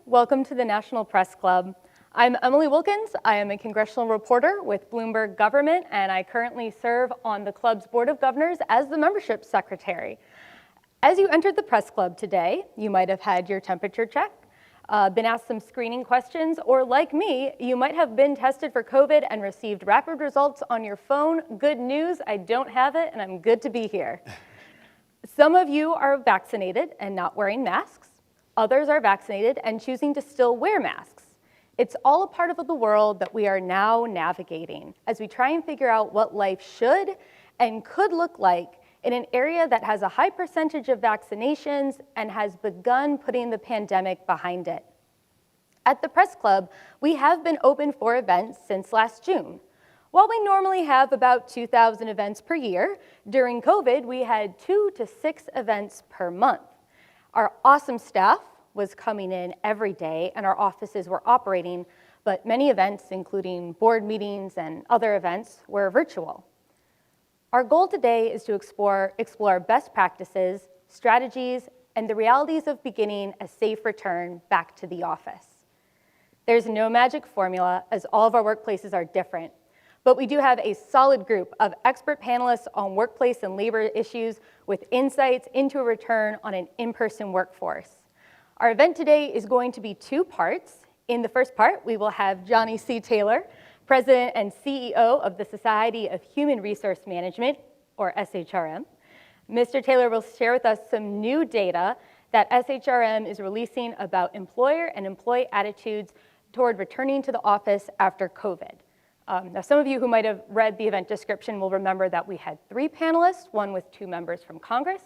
Welcome to the National Press Club. I'm Emily Wilkins. I am a congressional reporter with Bloomberg Government, and I currently serve on the club's Board of Governors as the membership secretary. As you entered the press club today, you might have had your temperature check, been asked some screening questions, or like me, you might have been tested for COVID and received rapid results on your phone. Good news, I don't have it, and I'm good to be here. Some of you are vaccinated and not wearing masks. Others are vaccinated and choosing to still wear masks. It's all a part of the world that we are now navigating as we try and figure out what life should and could look like in an area that has a high percentage of vaccinations and has begun putting the pandemic behind it. At the Press Club, we have been open for events since last June. While we normally have about 2,000 events per year, during COVID, we had 2 to 6 events per month. Our awesome staff was coming in every day and our offices were operating, but many events, including board meetings and other events, were virtual. Our goal today is to explore best practices, strategies, and the realities of beginning a safe return back to the office. There's no magic formula, as all of our workplaces are different, but we do have a solid group of expert panelists on workplace and labor issues with insights into a return on an in-person workforce. Our event today is going to be 2 parts. In the first part, we will have Johnny C. Taylor, President and CEO of the Society of Human Resource Management, or SHRM. Mr. Taylor will share with us some new data that SHRM is releasing about employer and employee attitudes toward returning to the office after COVID. Now, some of you who might have read the event description will remember that we had 3 panelists, one with 2 members from Congress.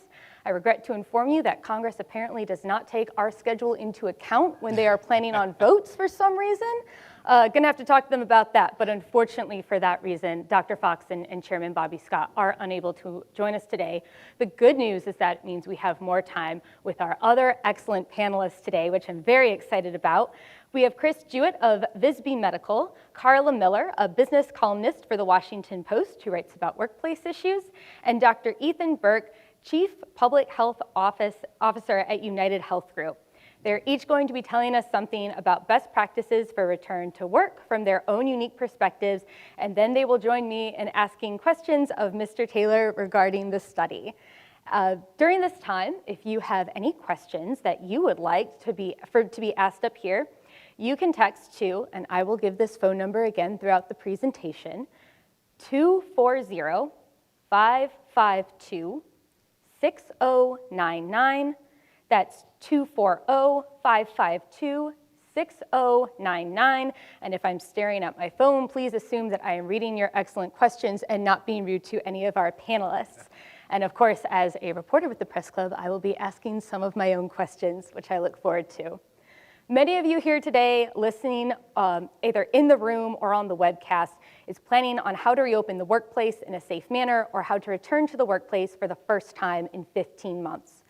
I regret to inform you that Congress apparently does not take our schedule into account when they are planning on votes for some reason. Gonna have to talk to them about that, but unfortunately for that reason, Dr. Fox and Chairman Bobby Scott are unable to join us today. The good news is that it means we have more time with our other excellent panelists today, which I'm very excited about. We have Chris Jowett of Visby Medical, Karla Miller, a business columnist for the Washington Post who writes about workplace issues, and Dr. Ethan Burke, Chief Public Health Officer at United Health Group. They're each going to be telling us something about best practices for return to work from their own unique perspectives, and then they will join me in asking questions of Mr. Taylor regarding the study. During this time, if you have any questions that you would like to be asked up here, you can text to, and I will give this phone number again throughout the presentation, 240-552-6099. That's 240-552-6099. And if I'm staring at my phone, please assume that I am reading your excellent questions and not being rude to any of our panelists. And of course, as a reporter with the Press Club, I will be asking some of my own questions, which I look forward to. Many of you here today listening either in the room or on the webcast is planning on how to reopen the workplace in a safe manner or how to return to the workplace for the first time in 15 months.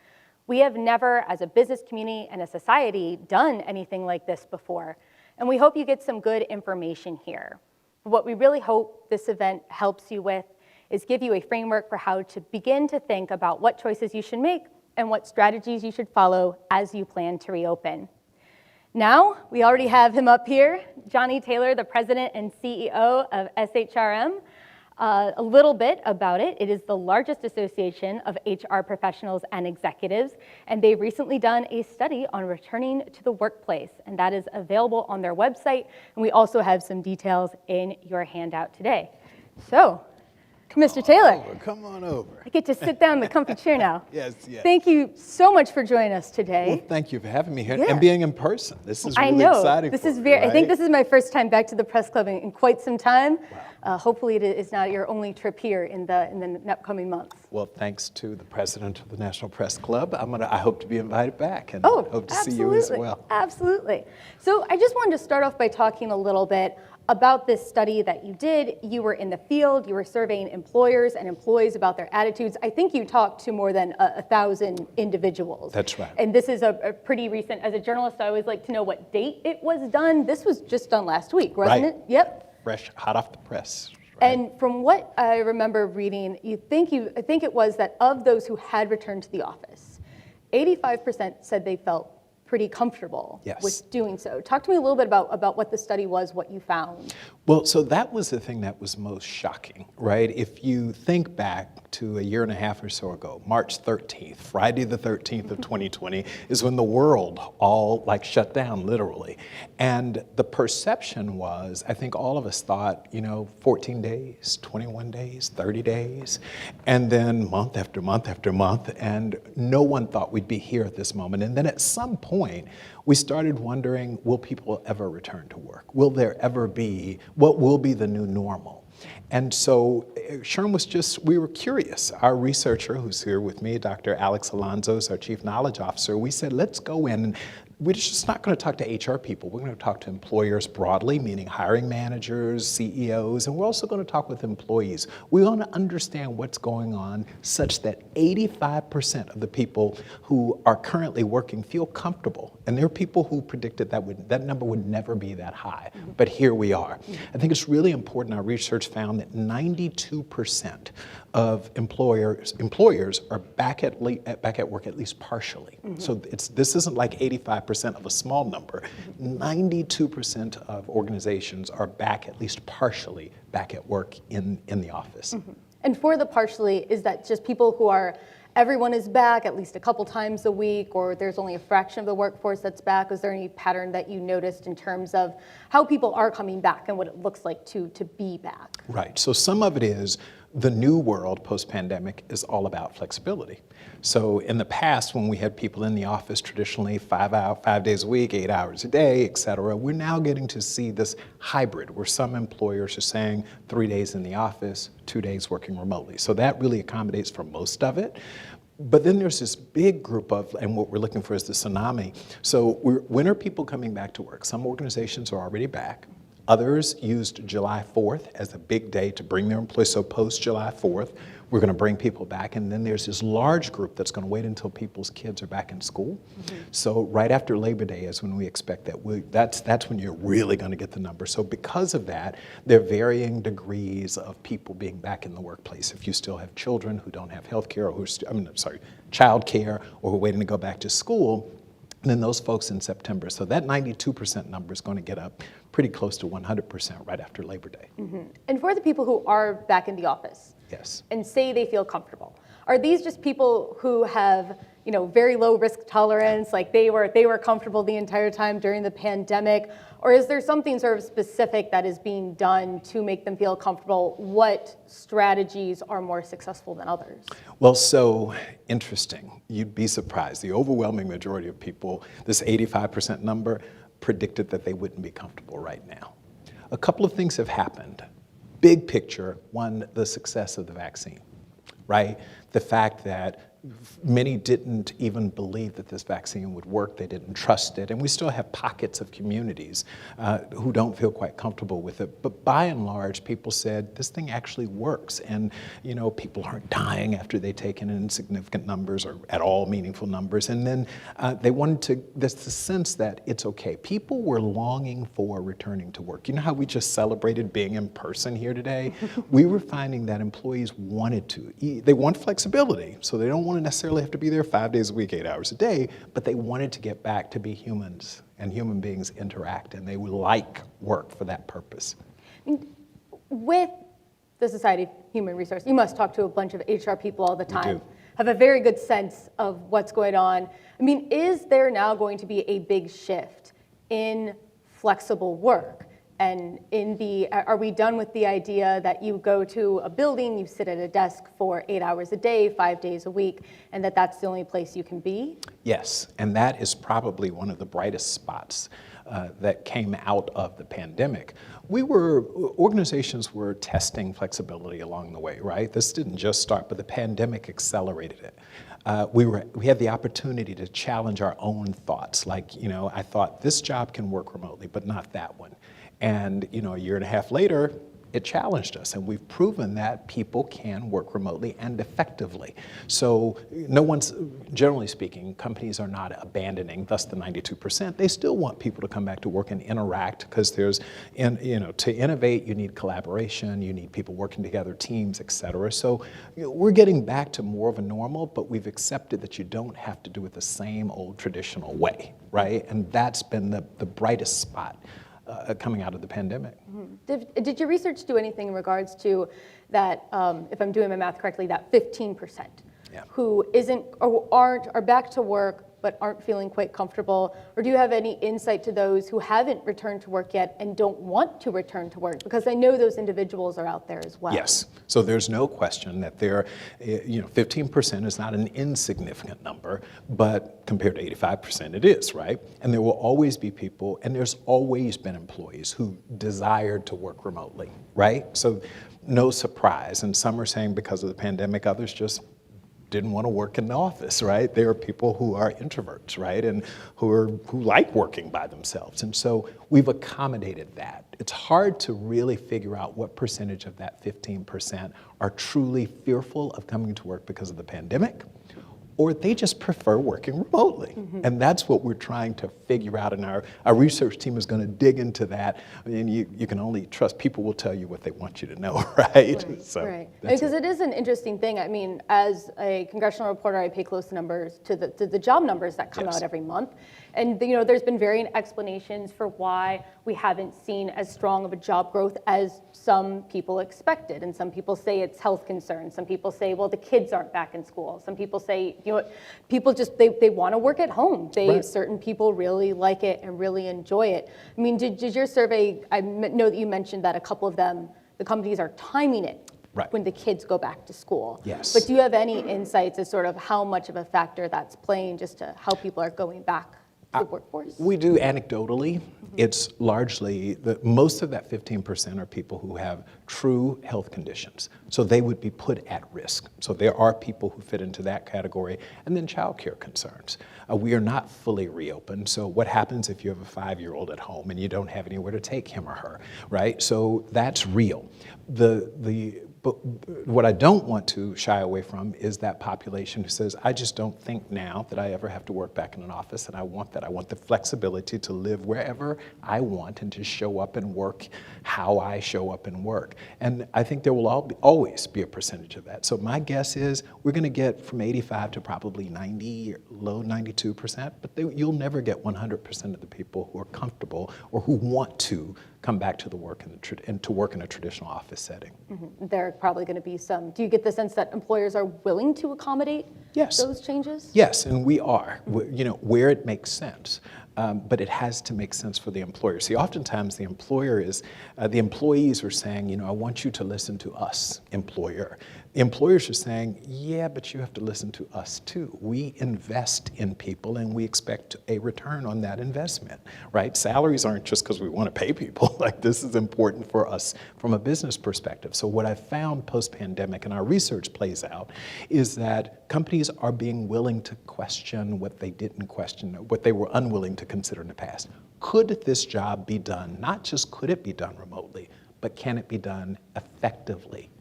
We have never, as a business community and a society, done anything like this before, and we hope you get some good information here. What we really hope this event helps you with is give you a framework for how to begin to think about what choices you should make and what strategies you should follow as you plan to reopen. Now, we already have him up here, Johnny Taylor, the President and CEO of SHRM. A little bit about it. It is the largest association of HR professionals and executives, and they've recently done a study on returning to the workplace, and that is available on their website, and we also have some details in your handout today. So, Mr. Taylor. Come on over. I get to sit down in the comfy chair now. Yes. Thank you so much for joining us today. Well, thank you for having me here and being in person. This is really exciting. This is very. Right? I think this is my first time back to the Press Club in quite some time. Wow. Hopefully, it is not your only trip here in the upcoming months. Well, thanks to the president of the National Press Club, I hope to be invited back, and hope to see you as well. Absolutely. So I just wanted to start off by talking a little bit about this study that you did. You were in the field, you were surveying employers and employees about their attitudes. I think you talked to more than 1,000 individuals. That's right. And this is a pretty recent, as a journalist, I always like to know what date it was done. This was just done last week, wasn't it? Yep. Fresh, hot off the press. Right. And from what I remember reading, I think it was that of those who had returned to the office, 85% said they felt pretty comfortable Yes. with doing so. Talk to me a little bit about what the study was, what you found. Well, so that was the thing that was most shocking, right? If you think back to a year and a half or so ago, March 13th, Friday the 13th of 2020 is when the world all like shut down, literally. And the perception was, I think all of us thought, 14 days, 21 days, 30 days, and then month after month after month, and no one thought we'd be here at this moment. And then at some point, we started wondering, will people ever return to work? Will there ever be, what will be the new normal? And so SHRM we were curious. Our researcher who's here with me, Dr. Alex Alonso, is our Chief Knowledge Officer. We said, let's go in and we're just not going to talk to HR people. We're going to talk to employers broadly, meaning hiring managers, CEOs, and we're also going to talk with employees. We want to understand what's going on such that 85% of the people who are currently working feel comfortable. And there are people who predicted that number would never be that high, but here we are. I think it's really important. Our research found that 92% of employers are back at work at least partially. So this isn't like 85% of a small number. 92% of organizations are back at least partially back at work in the office. And for the partially, is that just people who are, everyone is back at least a couple times a week, or there's only a fraction of the workforce that's back? Is there any pattern that you noticed in terms of how people are coming back and what it looks like to be back? Right, so some of it is the new world post-pandemic is all about flexibility. So in the past, when we had people in the office traditionally 5 days a week, 8 hours a day, et cetera, we're now getting to see this hybrid where some employers are saying 3 days in the office, 2 days working remotely. So that really accommodates for most of it. But then there's this big group of, and what we're looking for is the tsunami. So when are people coming back to work? Some organizations are already back. Others used July 4th as a big day to bring their employees. So post July 4th, we're going to bring people back. And then there's this large group that's going to wait until people's kids are back in school. So right after Labor Day is when we expect that. That's when you're really going to get the number. So because of that, there are varying degrees of people being back in the workplace. If you still have children who don't have health care, or child care, or who are waiting to go back to school, and then those folks in September. So that 92% number is going to get up pretty close to 100% right after Labor Day. And for the people who are back in the office, yes, and say they feel comfortable, are these just people who have very low risk tolerance, like they were comfortable the entire time during the pandemic, or is there something sort of specific that is being done to make them feel comfortable? What strategies are more successful than others? Well, so interesting. You'd be surprised. The overwhelming majority of people, this 85% number, predicted that they wouldn't be comfortable right now. A couple of things have happened. Big picture, one, the success of the vaccine, right? The fact that many didn't even believe that this vaccine would work. They didn't trust it. And we still have pockets of communities who don't feel quite comfortable with it. But by and large, people said, this thing actually works. And people aren't dying after they take it in significant numbers or at all meaningful numbers. And then they wanted to, there's the sense that it's okay. People were longing for returning to work. You know how we just celebrated being in person here today? We were finding that employees wanted to. They want flexibility, so they don't want to necessarily have to be there 5 days a week, 8 hours a day, but they wanted to get back to be humans, and human beings interact, and they would like work for that purpose. With the Society of Human Resource, you must talk to a bunch of HR people all the time, do. have a very good sense of what's going on. I mean, is there now going to be a big shift in flexible work? And are we done with the idea that you go to a building, you sit at a desk for 8 hours a day, 5 days a week, and that's the only place you can be? Yes, and that is probably one of the brightest spots that came out of the pandemic. Organizations were testing flexibility along the way, right? This didn't just start, but the pandemic accelerated it. We had the opportunity to challenge our own thoughts. Like, I thought this job can work remotely, but not that one. And a year and a half later, it challenged us, and we've proven that people can work remotely and effectively. So no one's, generally speaking, companies are not abandoning, thus the 92%. They still want people to come back to work and interact, because there's, to innovate, you need collaboration, you need people working together, teams, et cetera. So we're getting back to more of a normal, but we've accepted that you don't have to do it the same old traditional way, right? And that's been the brightest spot coming out of the pandemic. Mm-hmm. Did your research do anything in regards to that, if I'm doing my math correctly, that 15% who isn't or are back to work but aren't feeling quite comfortable? Or do you have any insight to those who haven't returned to work yet and don't want to return to work? Because I know those individuals are out there as well. Yes, so there's no question that 15% is not an insignificant number, but compared to 85% it is, right? And there will always be people, and there's always been employees who desired to work remotely, right? So no surprise, and some are saying because of the pandemic, others just didn't want to work in the office, right? There are people who are introverts, right? And who like working by themselves. And so we've accommodated that. It's hard to really figure out what percentage of that 15% are truly fearful of coming to work because of the pandemic, or they just prefer working remotely. Mm-hmm. And that's what we're trying to figure out, and our research team is going to dig into that. I mean, you can only trust people will tell you what they want you to know, right? Right, so right. Because it is an interesting thing. I mean, as a congressional reporter, I pay close numbers to the job numbers that come out every month. And there's been varying explanations for why we haven't seen as strong of a job growth as some people expected. And some people say it's health concerns. Some people say, well, the kids aren't back in school. Some people say, people just, they want to work at home. Certain people really like it and really enjoy it. I mean, did your survey, I know that you mentioned that a couple of them, the companies are timing it when the kids go back to school. Yes. But do you have any insights as sort of how much of a factor that's playing just to how people are going back to the workforce? We do anecdotally. Mm-hmm. It's largely, most of that 15% are people who have true health conditions. So they would be put at risk. So there are people who fit into that category. And then childcare concerns. We are not fully reopened. So what happens if you have a 5-year-old at home and you don't have anywhere to take him or her, right? So that's real. But what I don't want to shy away from is that population who says, I just don't think now that I ever have to work back in an office, and I want that. I want the flexibility to live wherever I want and to show up and work how I show up and work. And I think there will always be a percentage of that. So my guess is we're going to get from 85 to probably 90, or low 92%, but you'll never get 100% of the people who are comfortable or who want to come back to the work and to work in a traditional office setting. Mm-hmm. There are probably going to be some. Do you get the sense that employers are willing to accommodate those changes? Yes, and we are, where it makes sense. But it has to make sense for the employer. See, oftentimes the employees are saying, I want you to listen to us, employer. The employers are saying, yeah, but you have to listen to us too. We invest in people and we expect a return on that investment, right? Salaries aren't just because we want to pay people. Like, this is important for us from a business perspective. So what I found post-pandemic, and our research plays out, is that companies are being willing to question what they didn't question, what they were unwilling to consider in the past. Could this job be done? Not just could it be done remotely, but can it be done effectively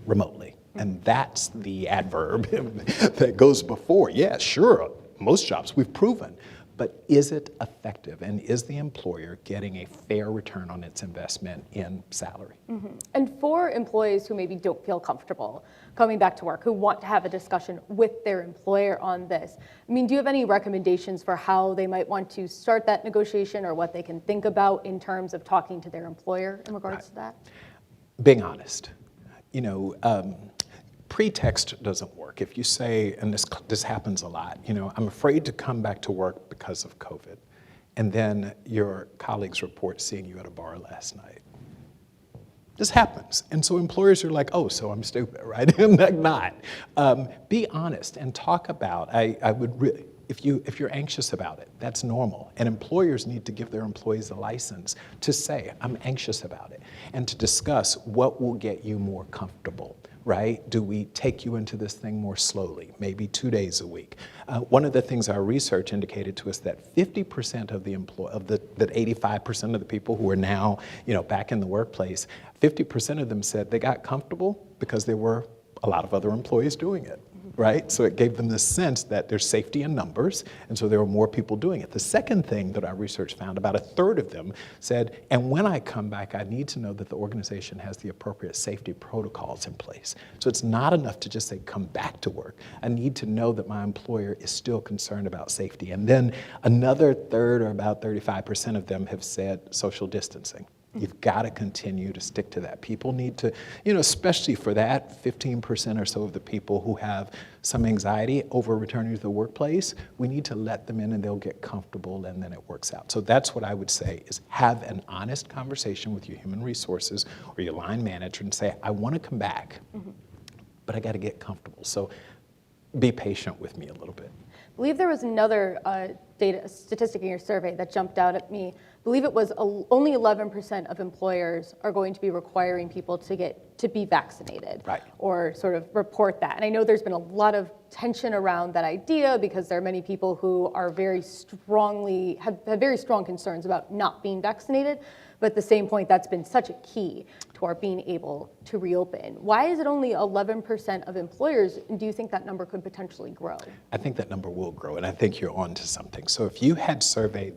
remotely? And that's the adverb that goes before. Yeah, sure, most jobs we've proven, but is it effective? And is the employer getting a fair return on its investment in salary? Mm-hmm. And for employees who maybe don't feel comfortable coming back to work, who want to have a discussion with their employer on this, I mean, do you have any recommendations for how they might want to start that negotiation, or what they can think about in terms of talking to their employer in regards to that? Being honest. Pretext doesn't work. If you say, and this happens a lot, I'm afraid to come back to work because of COVID, and then your colleagues report seeing you at a bar last night. This happens. And so employers are like, oh, so I'm stupid, right? I'm not. Be honest and talk about, I would really, if you're anxious about it, that's normal. And employers need to give their employees a license to say, I'm anxious about it, and to discuss what will get you more comfortable, right? Do we take you into this thing more slowly, maybe 2 days a week? One of the things our research indicated to us that 50% of that 85% of the people who are now, back in the workplace, 50% of them said they got comfortable because there were a lot of other employees doing it. Right? So it gave them this sense that there's safety in numbers, and so there were more people doing it. The second thing that our research found, about a third of them said, and when I come back, I need to know that the organization has the appropriate safety protocols in place. So it's not enough to just say, come back to work. I need to know that my employer is still concerned about safety. And then another third, or about 35% of them, have said social distancing. You've got to continue to stick to that. People need to, especially for that 15% or so of the people who have some anxiety over returning to the workplace, we need to let them in and they'll get comfortable and then it works out. So that's what I would say, is have an honest conversation with your human resources or your line manager and say, I want to come back, but I got to get comfortable. So be patient with me a little bit. I believe there was another statistic in your survey that jumped out at me. I believe it was only 11% of employers are going to be requiring people to be vaccinated, right, or sort of report that. And I know there's been a lot of tension around that idea because there are many people who are have very strong concerns about not being vaccinated. But at the same point, that's been such a key to our being able to reopen. Why is it only 11% of employers? And do you think that number could potentially grow? I think that number will grow, and I think you're on to something. So if you had surveyed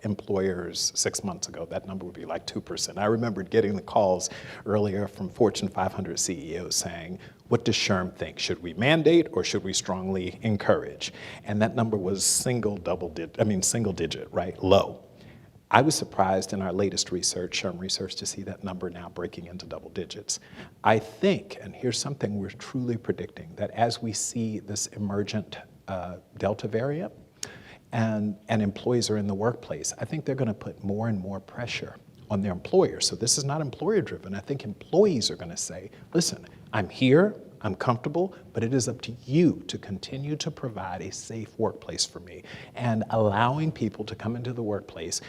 employers 6 months ago, that number would be like 2%. I remembered getting the calls earlier from Fortune 500 CEOs saying, what does SHRM think? Should we mandate or should we strongly encourage? And that number was single digit, right? Low. I was surprised in our latest research, SHRM research, to see that number now breaking into double digits. I think, and here's something we're truly predicting, that as we see this emergent Delta variant and employees are in the workplace, I think they're going to put more and more pressure on their employers. So this is not employer driven. I think employees are going to say, listen, I'm here, I'm comfortable, but it is up to you to continue to provide a safe workplace for me, and allowing people to come into the workplace,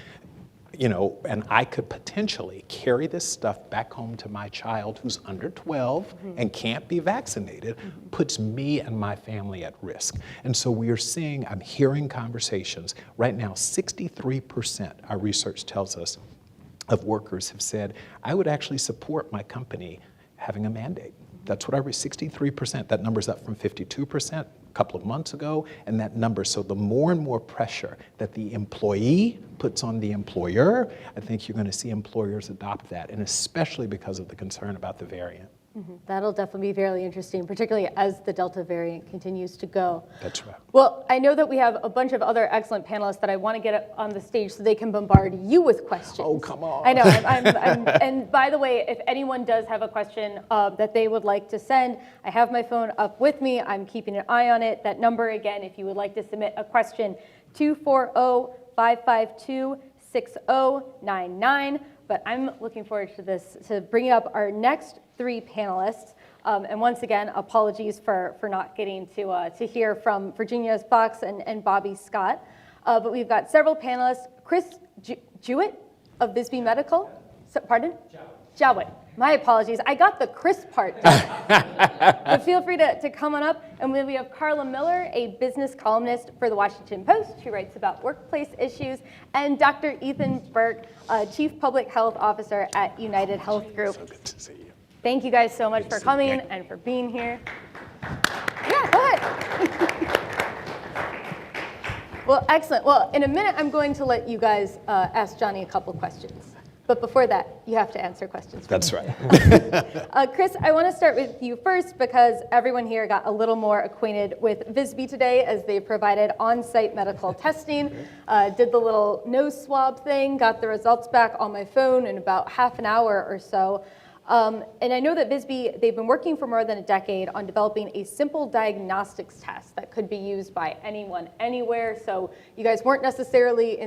and I could potentially carry this stuff back home to my child who's under 12 and can't be vaccinated, puts me and my family at risk. And so I'm hearing conversations. Right now, 63%, our research tells us, of workers have said, I would actually support my company having a mandate. That's what 63%. That number's up from 52% a couple of months ago, and that number, so the more and more pressure that the employee puts on the employer, I think you're going to see employers adopt that, and especially because of the concern about the variant. That'll definitely be very interesting, particularly as the Delta variant continues to go. That's right. Well, I know that we have a bunch of other excellent panelists that I want to get up on the stage so they can bombard you with questions. Oh, come on. I know. And by the way, if anyone does have a question that they would like to send, I have my phone up with me. I'm keeping an eye on it. That number again, if you would like to submit a question, 240-552-6099. But I'm looking forward to this, to bringing up our next three panelists. And once again, apologies for not getting to hear from Virginia's Fox and Bobby Scott. But we've got several panelists. Chris Jowett of Visby Medical. Pardon? Jowett. My apologies. I got the Chris part. But feel free to come on up. And then we have Karla Miller, a business columnist for the Washington Post. She writes about workplace issues. And Dr. Ethan Burke, Chief Public Health Officer at United Health Group. So good to see you. Thank you guys so much for coming and for being here. Yeah, go ahead. Well, excellent. Well, in a minute, I'm going to let you guys ask Johnny a couple questions. But before that, you have to answer questions. That's right. Chris, I want to start with you first because everyone here got a little more acquainted with Visby today as they provided on-site medical testing, did the little nose swab thing, got the results back on my phone in about half an hour or so. And I know that Visby, they've been working for more than a decade on developing a simple diagnostics test that could be used by anyone, anywhere. So you guys weren't necessarily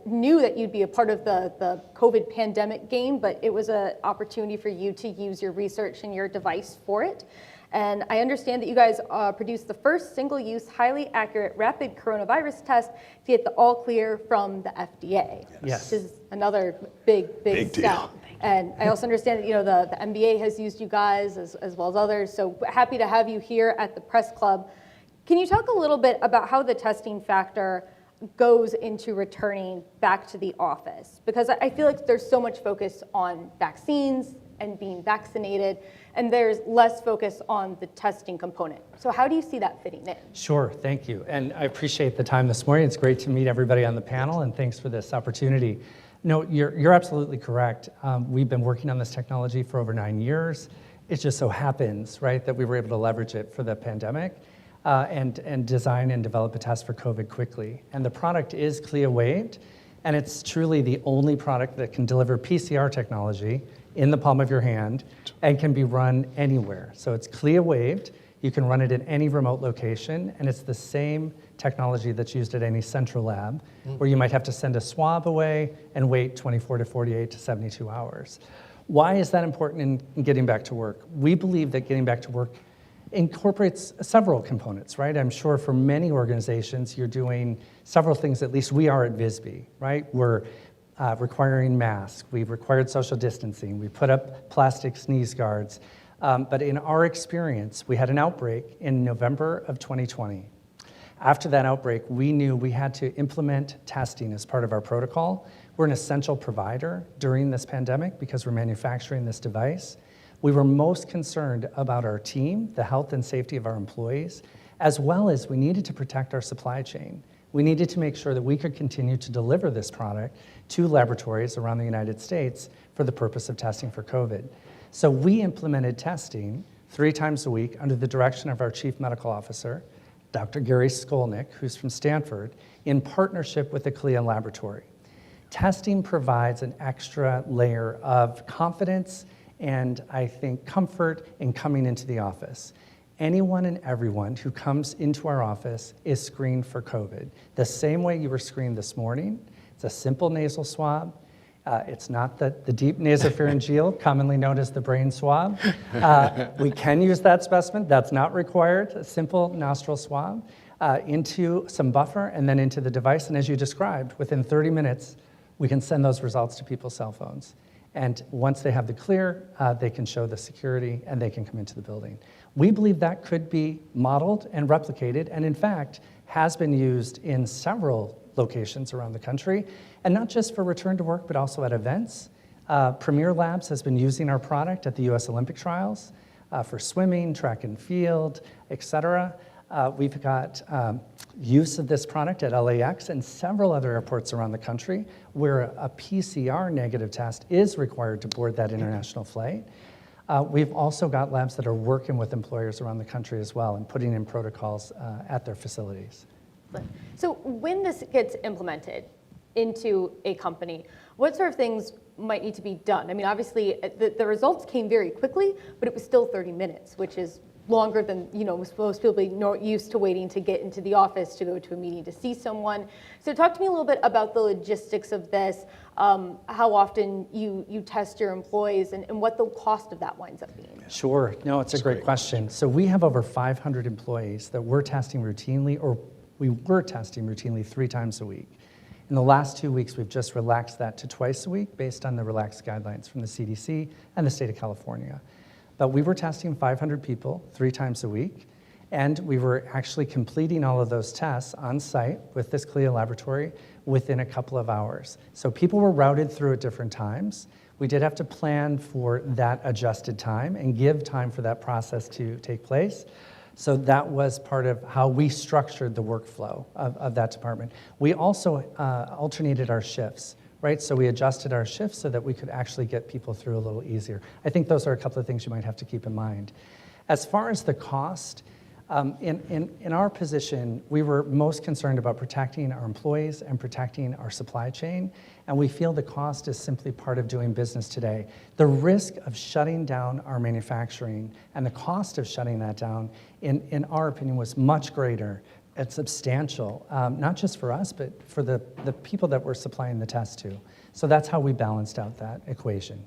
knew that you'd be a part of the COVID pandemic game, but it was an opportunity for you to use your research and your device for it. And I understand that you guys produced the first single-use, highly accurate, rapid coronavirus test to get the all clear from the FDA. Yes. Which is another big Big step. deal. And I also understand that the MBA has used you guys as well as others. So happy to have you here at the Press Club. Can you talk a little bit about how the testing factor goes into returning back to the office? Because I feel like there's so much focus on vaccines and being vaccinated, and there's less focus on the testing component. So how do you see that fitting in? Sure, thank you. And I appreciate the time this morning. It's great to meet everybody on the panel, and thanks for this opportunity. No, you're absolutely correct. We've been working on this technology for over 9 years. It just so happens, right, that we were able to leverage it for the pandemic and design and develop a test for COVID quickly. And the product is CLIA waived, and it's truly the only product that can deliver PCR technology in the palm of your hand and can be run anywhere. So it's CLIA waived. You can run it in any remote location, and it's the same technology that's used at any central lab, where you might have to send a swab away and wait 24 to 48 to 72 hours. Why is that important in getting back to work? We believe that getting back to work incorporates several components, right? I'm sure for many organizations, you're doing several things, at least we are at Visby, right? We're requiring masks, we've required social distancing, we put up plastic sneeze guards. But in our experience, we had an outbreak in November of 2020. After that outbreak, we knew we had to implement testing as part of our protocol. We're an essential provider during this pandemic because we're manufacturing this device. We were most concerned about our team, the health and safety of our employees, as well as we needed to protect our supply chain. We needed to make sure that we could continue to deliver this product to laboratories around the United States for the purpose of testing for COVID. So we implemented testing 3 times a week under the direction of our Chief Medical Officer, Dr. Gary Skolnick, who's from Stanford, in partnership with the CLIA laboratory. Testing provides an extra layer of confidence and I think comfort in coming into the office. Anyone and everyone who comes into our office is screened for COVID. The same way you were screened this morning. It's a simple nasal swab. It's not the deep nasopharyngeal, commonly known as the brain swab. We can use that specimen. That's not required. A simple nostril swab into some buffer and then into the device. And as you described, within 30 minutes, we can send those results to people's cell phones. And once they have the clear, they can show the security and they can come into the building. We believe that could be modeled and replicated, and in fact, has been used in several locations around the country, and not just for return to work, but also at events. Premier Labs has been using our product at the US Olympic trials for swimming, track and field, et cetera. We've got use of this product at LAX and several other airports around the country where a PCR negative test is required to board that international flight. We've also got labs that are working with employers around the country as well and putting in protocols at their facilities. So when this gets implemented into a company, what sort of things might need to be done? I mean, obviously, the results came very quickly, but it was still 30 minutes, which is longer than, most people be used to waiting to get into the office, to go to a meeting, to see someone. So talk to me a little bit about the logistics of this, how often you test your employees, and what the cost of that winds up being. Sure, no, it's a great question. So we have over 500 employees that we're testing routinely, or we were testing routinely 3 times a week. In the last 2 weeks, we've just relaxed that to twice a week based on the relaxed guidelines from the CDC and the state of California. But we were testing 500 people 3 times a week, and we were actually completing all of those tests on site with this CLIA laboratory within a couple of hours. So people were routed through at different times. We did have to plan for that adjusted time and give time for that process to take place. So that was part of how we structured the workflow of that department. We also alternated our shifts, right? So we adjusted our shifts so that we could actually get people through a little easier. I think those are a couple of things you might have to keep in mind. As far as the cost, in our position, we were most concerned about protecting our employees and protecting our supply chain, and we feel the cost is simply part of doing business today. The risk of shutting down our manufacturing and the cost of shutting that down, in our opinion, was much greater and substantial, not just for us, but for the people that we're supplying the test to. So that's how we balanced out that equation.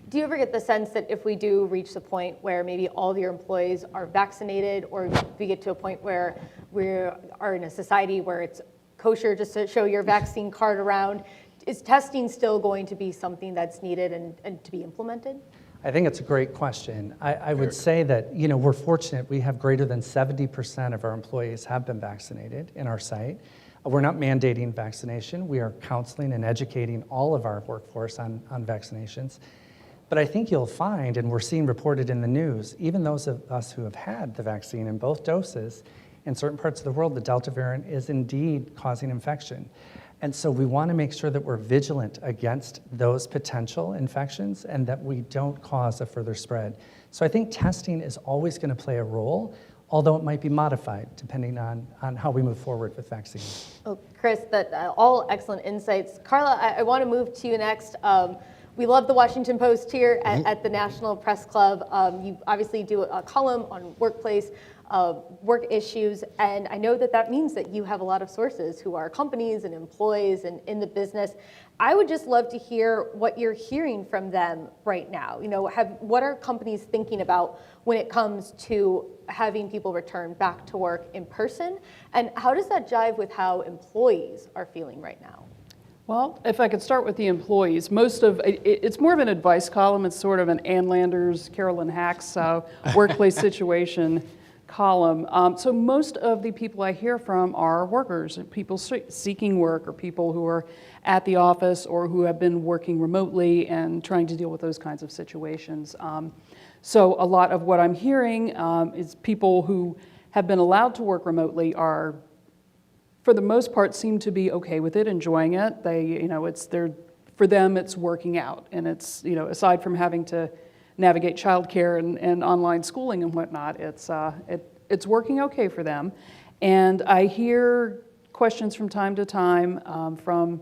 Do you ever get the sense that if we do reach the point where maybe all of your employees are vaccinated, or if we get to a point where we are in a society where it's kosher just to show your vaccine card around, is testing still going to be something that's needed and to be implemented? I think it's a great question. I would say that, we're fortunate. We have greater than 70% of our employees have been vaccinated in our site. We're not mandating vaccination. We are counseling and educating all of our workforce on vaccinations. But I think you'll find, and we're seeing reported in the news, even those of us who have had the vaccine in both doses, in certain parts of the world, the Delta variant is indeed causing infection. And so we want to make sure that we're vigilant against those potential infections and that we don't cause a further spread. So I think testing is always going to play a role, although it might be modified depending on how we move forward with vaccines. Oh, Chris, all excellent insights. Karla, I want to move to you next. We love the Washington Post here at the National Press Club. You obviously do a column on workplace work issues, and I know that means that you have a lot of sources who are companies and employees and in the business. I would just love to hear what you're hearing from them right now. What are companies thinking about when it comes to having people return back to work in person, and how does that jive with how employees are feeling right now? Well, if I could start with the employees, it's more of an advice column. It's sort of an Ann Landers, Carolyn Hack's workplace situation column. So most of the people I hear from are workers, people seeking work, or people who are at the office or who have been working remotely and trying to deal with those kinds of situations. So a lot of what I'm hearing is people who have been allowed to work remotely are, for the most part, seem to be okay with it, enjoying it. For them, it's working out, and it's, aside from having to navigate childcare and online schooling and whatnot, it's working okay for them. And I hear questions from time to time from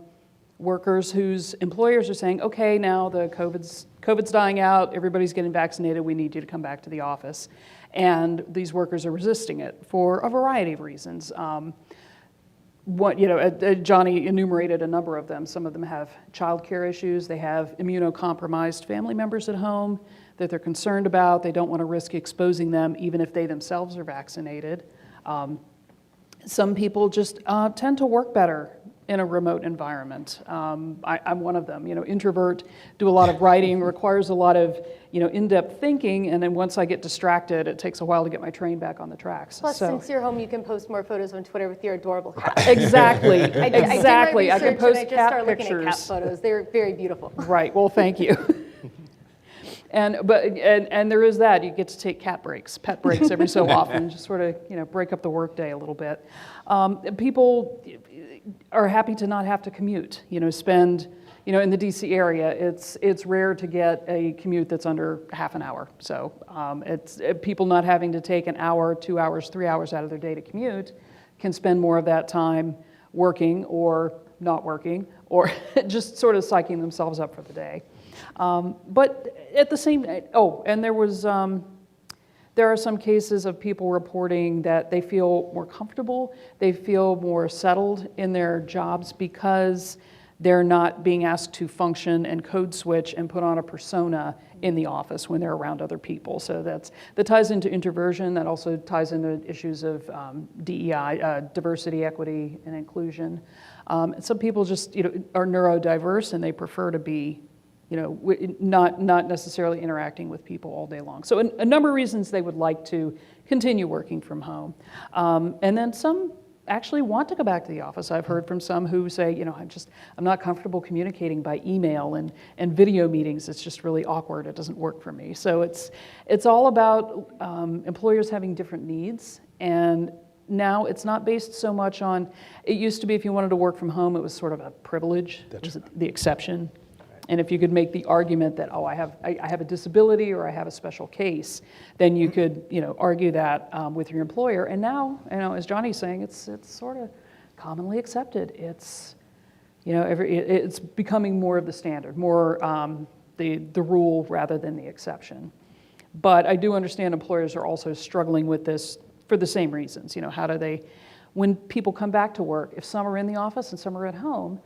workers whose employers are saying, okay, now the COVID's dying out, everybody's getting vaccinated, we need you to come back to the office. And these workers are resisting it for a variety of reasons. Johnny enumerated a number of them. Some of them have childcare issues. They have immunocompromised family members at home that they're concerned about. They don't want to risk exposing them, even if they themselves are vaccinated. Some people just tend to work better in a remote environment. I'm one of them. Introvert, do a lot of writing, requires a lot of in-depth thinking, and then once I get distracted, it takes a while to get my train back on the tracks. Plus, since you're home, you can post more photos on Twitter with your adorable cat. Exactly, exactly. I can post cat I just started pictures. Looking at cat photos. They're very beautiful. Right. Well, thank you. And there is that. You get to take pet breaks every so often, just sort of break up the workday a little bit. People are happy to not have to commute. Spend in the DC area, it's rare to get a commute that's under half an hour. So it's people not having to take an hour, 2 hours, 3 hours out of their day to commute, can spend more of that time working or not working, or just sort of psyching themselves up for the day. But at the same, and there are some cases of people reporting that they feel more comfortable, they feel more settled in their jobs because they're not being asked to function and code switch and put on a persona in the office when they're around other people. So that ties into introversion, that also ties into issues of DEI, diversity, equity, and inclusion. Some people just are neurodiverse and they prefer to be not necessarily interacting with people all day long. So a number of reasons they would like to continue working from home. And then some actually want to go back to the office. I've heard from some who say, I'm not comfortable communicating by email and video meetings. It's just really awkward. It doesn't work for me. So it's all about employers having different needs. And now it's not based so much on, it used to be if you wanted to work from home, it was sort of a privilege. That's right. The exception. And if you could make the argument that, I have a disability or I have a special case, then you could, argue that with your employer. And now, as Johnny's saying, it's sort of commonly accepted. It's, it's becoming more of the standard, more the rule rather than the exception. But I do understand employers are also struggling with this for the same reasons. How do they, when people come back to work, if some are in the office and some are at home,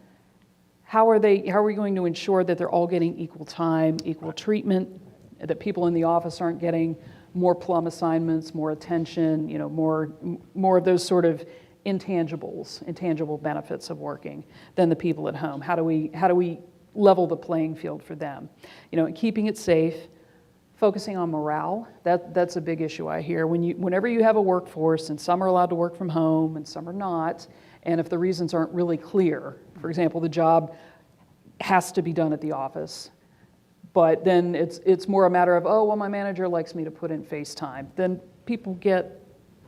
how are we going to ensure that they're all getting equal time, equal treatment, that people in the office aren't getting more plum assignments, more attention, more of those sort of intangible benefits of working than the people at home? How do we level the playing field for them? Keeping it safe, focusing on morale. That's a big issue I hear. Whenever you have a workforce and some are allowed to work from home and some are not, and if the reasons aren't really clear, for example, the job has to be done at the office, but then it's more a matter of, oh, well, my manager likes me to put in FaceTime. Then people get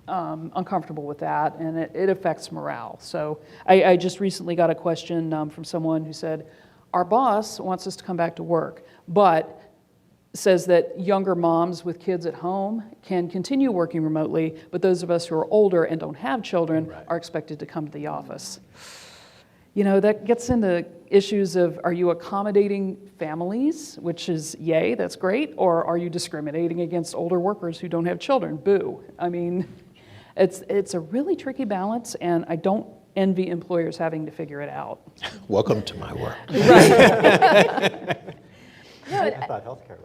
uncomfortable with that, and it affects morale. So I just recently got a question from someone who said, our boss wants us to come back to work, but says that younger moms with kids at home can continue working remotely, but those of us who are older and don't have children are expected to come to the office. That gets into issues of, are you accommodating families, which is yay, that's great, or are you discriminating against older workers who don't have children? Boo. I mean, it's a really tricky balance, and I don't envy employers having to figure it out. Welcome to my work. Right. No, I thought healthcare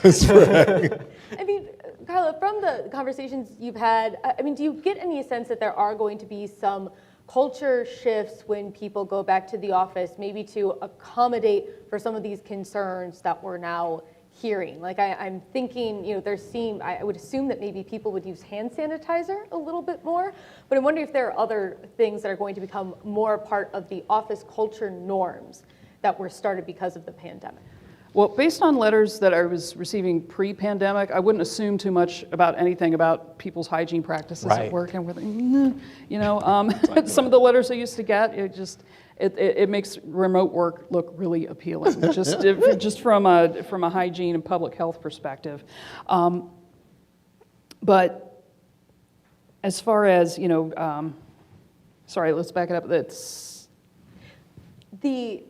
was that. I mean, Karla, from the conversations you've had, do you get any sense that there are going to be some culture shifts when people go back to the office, maybe to accommodate for some of these concerns that we're now hearing? Like I'm thinking, I would assume that maybe people would use hand sanitizer a little bit more, but I'm wondering if there are other things that are going to become more part of the office culture norms that were started because of the pandemic. Well, based on letters that I was receiving pre-pandemic, I wouldn't assume too much about anything about people's hygiene practices at work. And we're like, some of the letters I used to get, it makes remote work look really appealing, just from a hygiene and public health perspective. But as far as sorry, let's back it up. That's the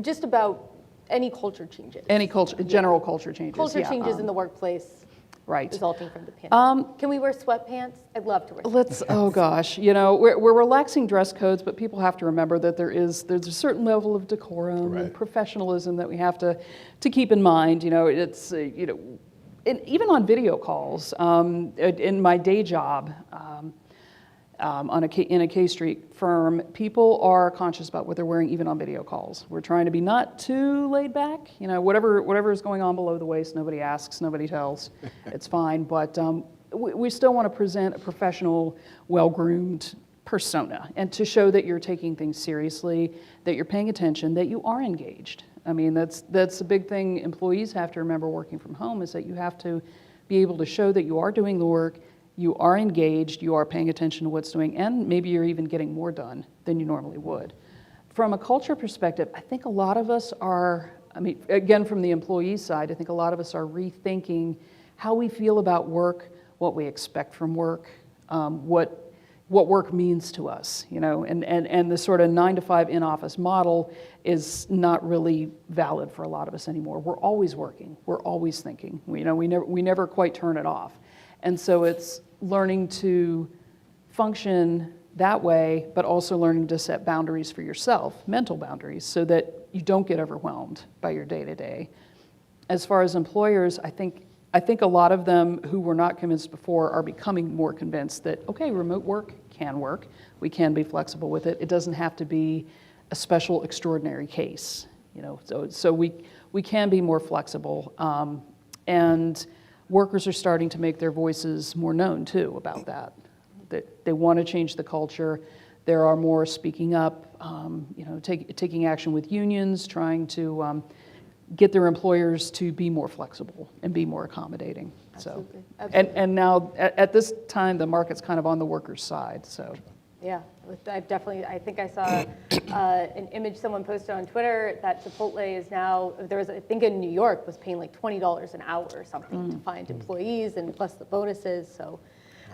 just about. Any culture changes. General culture changes. Culture changes in the workplace, right? Resulting from the pandemic. Can we wear sweatpants? I'd love to wear sweatpants. Oh gosh, we're relaxing dress codes, but people have to remember that there's a certain level of decorum and professionalism that we have to keep in mind. It's and even on video calls. In my day job. In a K Street firm, people are conscious about what they're wearing even on video calls. We're trying to be not too laid back. Whatever is going on below the waist, nobody asks, nobody tells. It's fine, but we still want to present a professional, well-groomed persona, and to show that you're taking things seriously, that you're paying attention, that you are engaged. I mean, that's a big thing employees have to remember working from home, is that you have to be able to show that you are doing the work, you are engaged, you are paying attention to what's doing, and maybe you're even getting more done than you normally would. From a culture perspective, I think a lot of us are, again, from the employee side, I think a lot of us are rethinking how we feel about work, what we expect from work, what work means to us, and the sort of 9-to-5 in-office model is not really valid for a lot of us anymore. We're always working, we're always thinking, we never quite turn it off. And so it's learning to function that way, but also learning to set boundaries for yourself, mental boundaries, so that you don't get overwhelmed by your day-to-day. As far as employers, I think a lot of them who were not convinced before are becoming more convinced that, okay, remote work can work. We can be flexible with it. It doesn't have to be a special, extraordinary case. So we can be more flexible. And workers are starting to make their voices more known, too, about that they want to change the culture. There are more speaking up, taking action with unions, trying to get their employers to be more flexible and be more accommodating. Absolutely. So, and now at this time, the market's kind of on the workers' side. So. Yeah, I think I saw an image someone posted on Twitter that Chipotle is now, I think in New York, was paying like $20 an hour or something to find employees, and plus the bonuses. So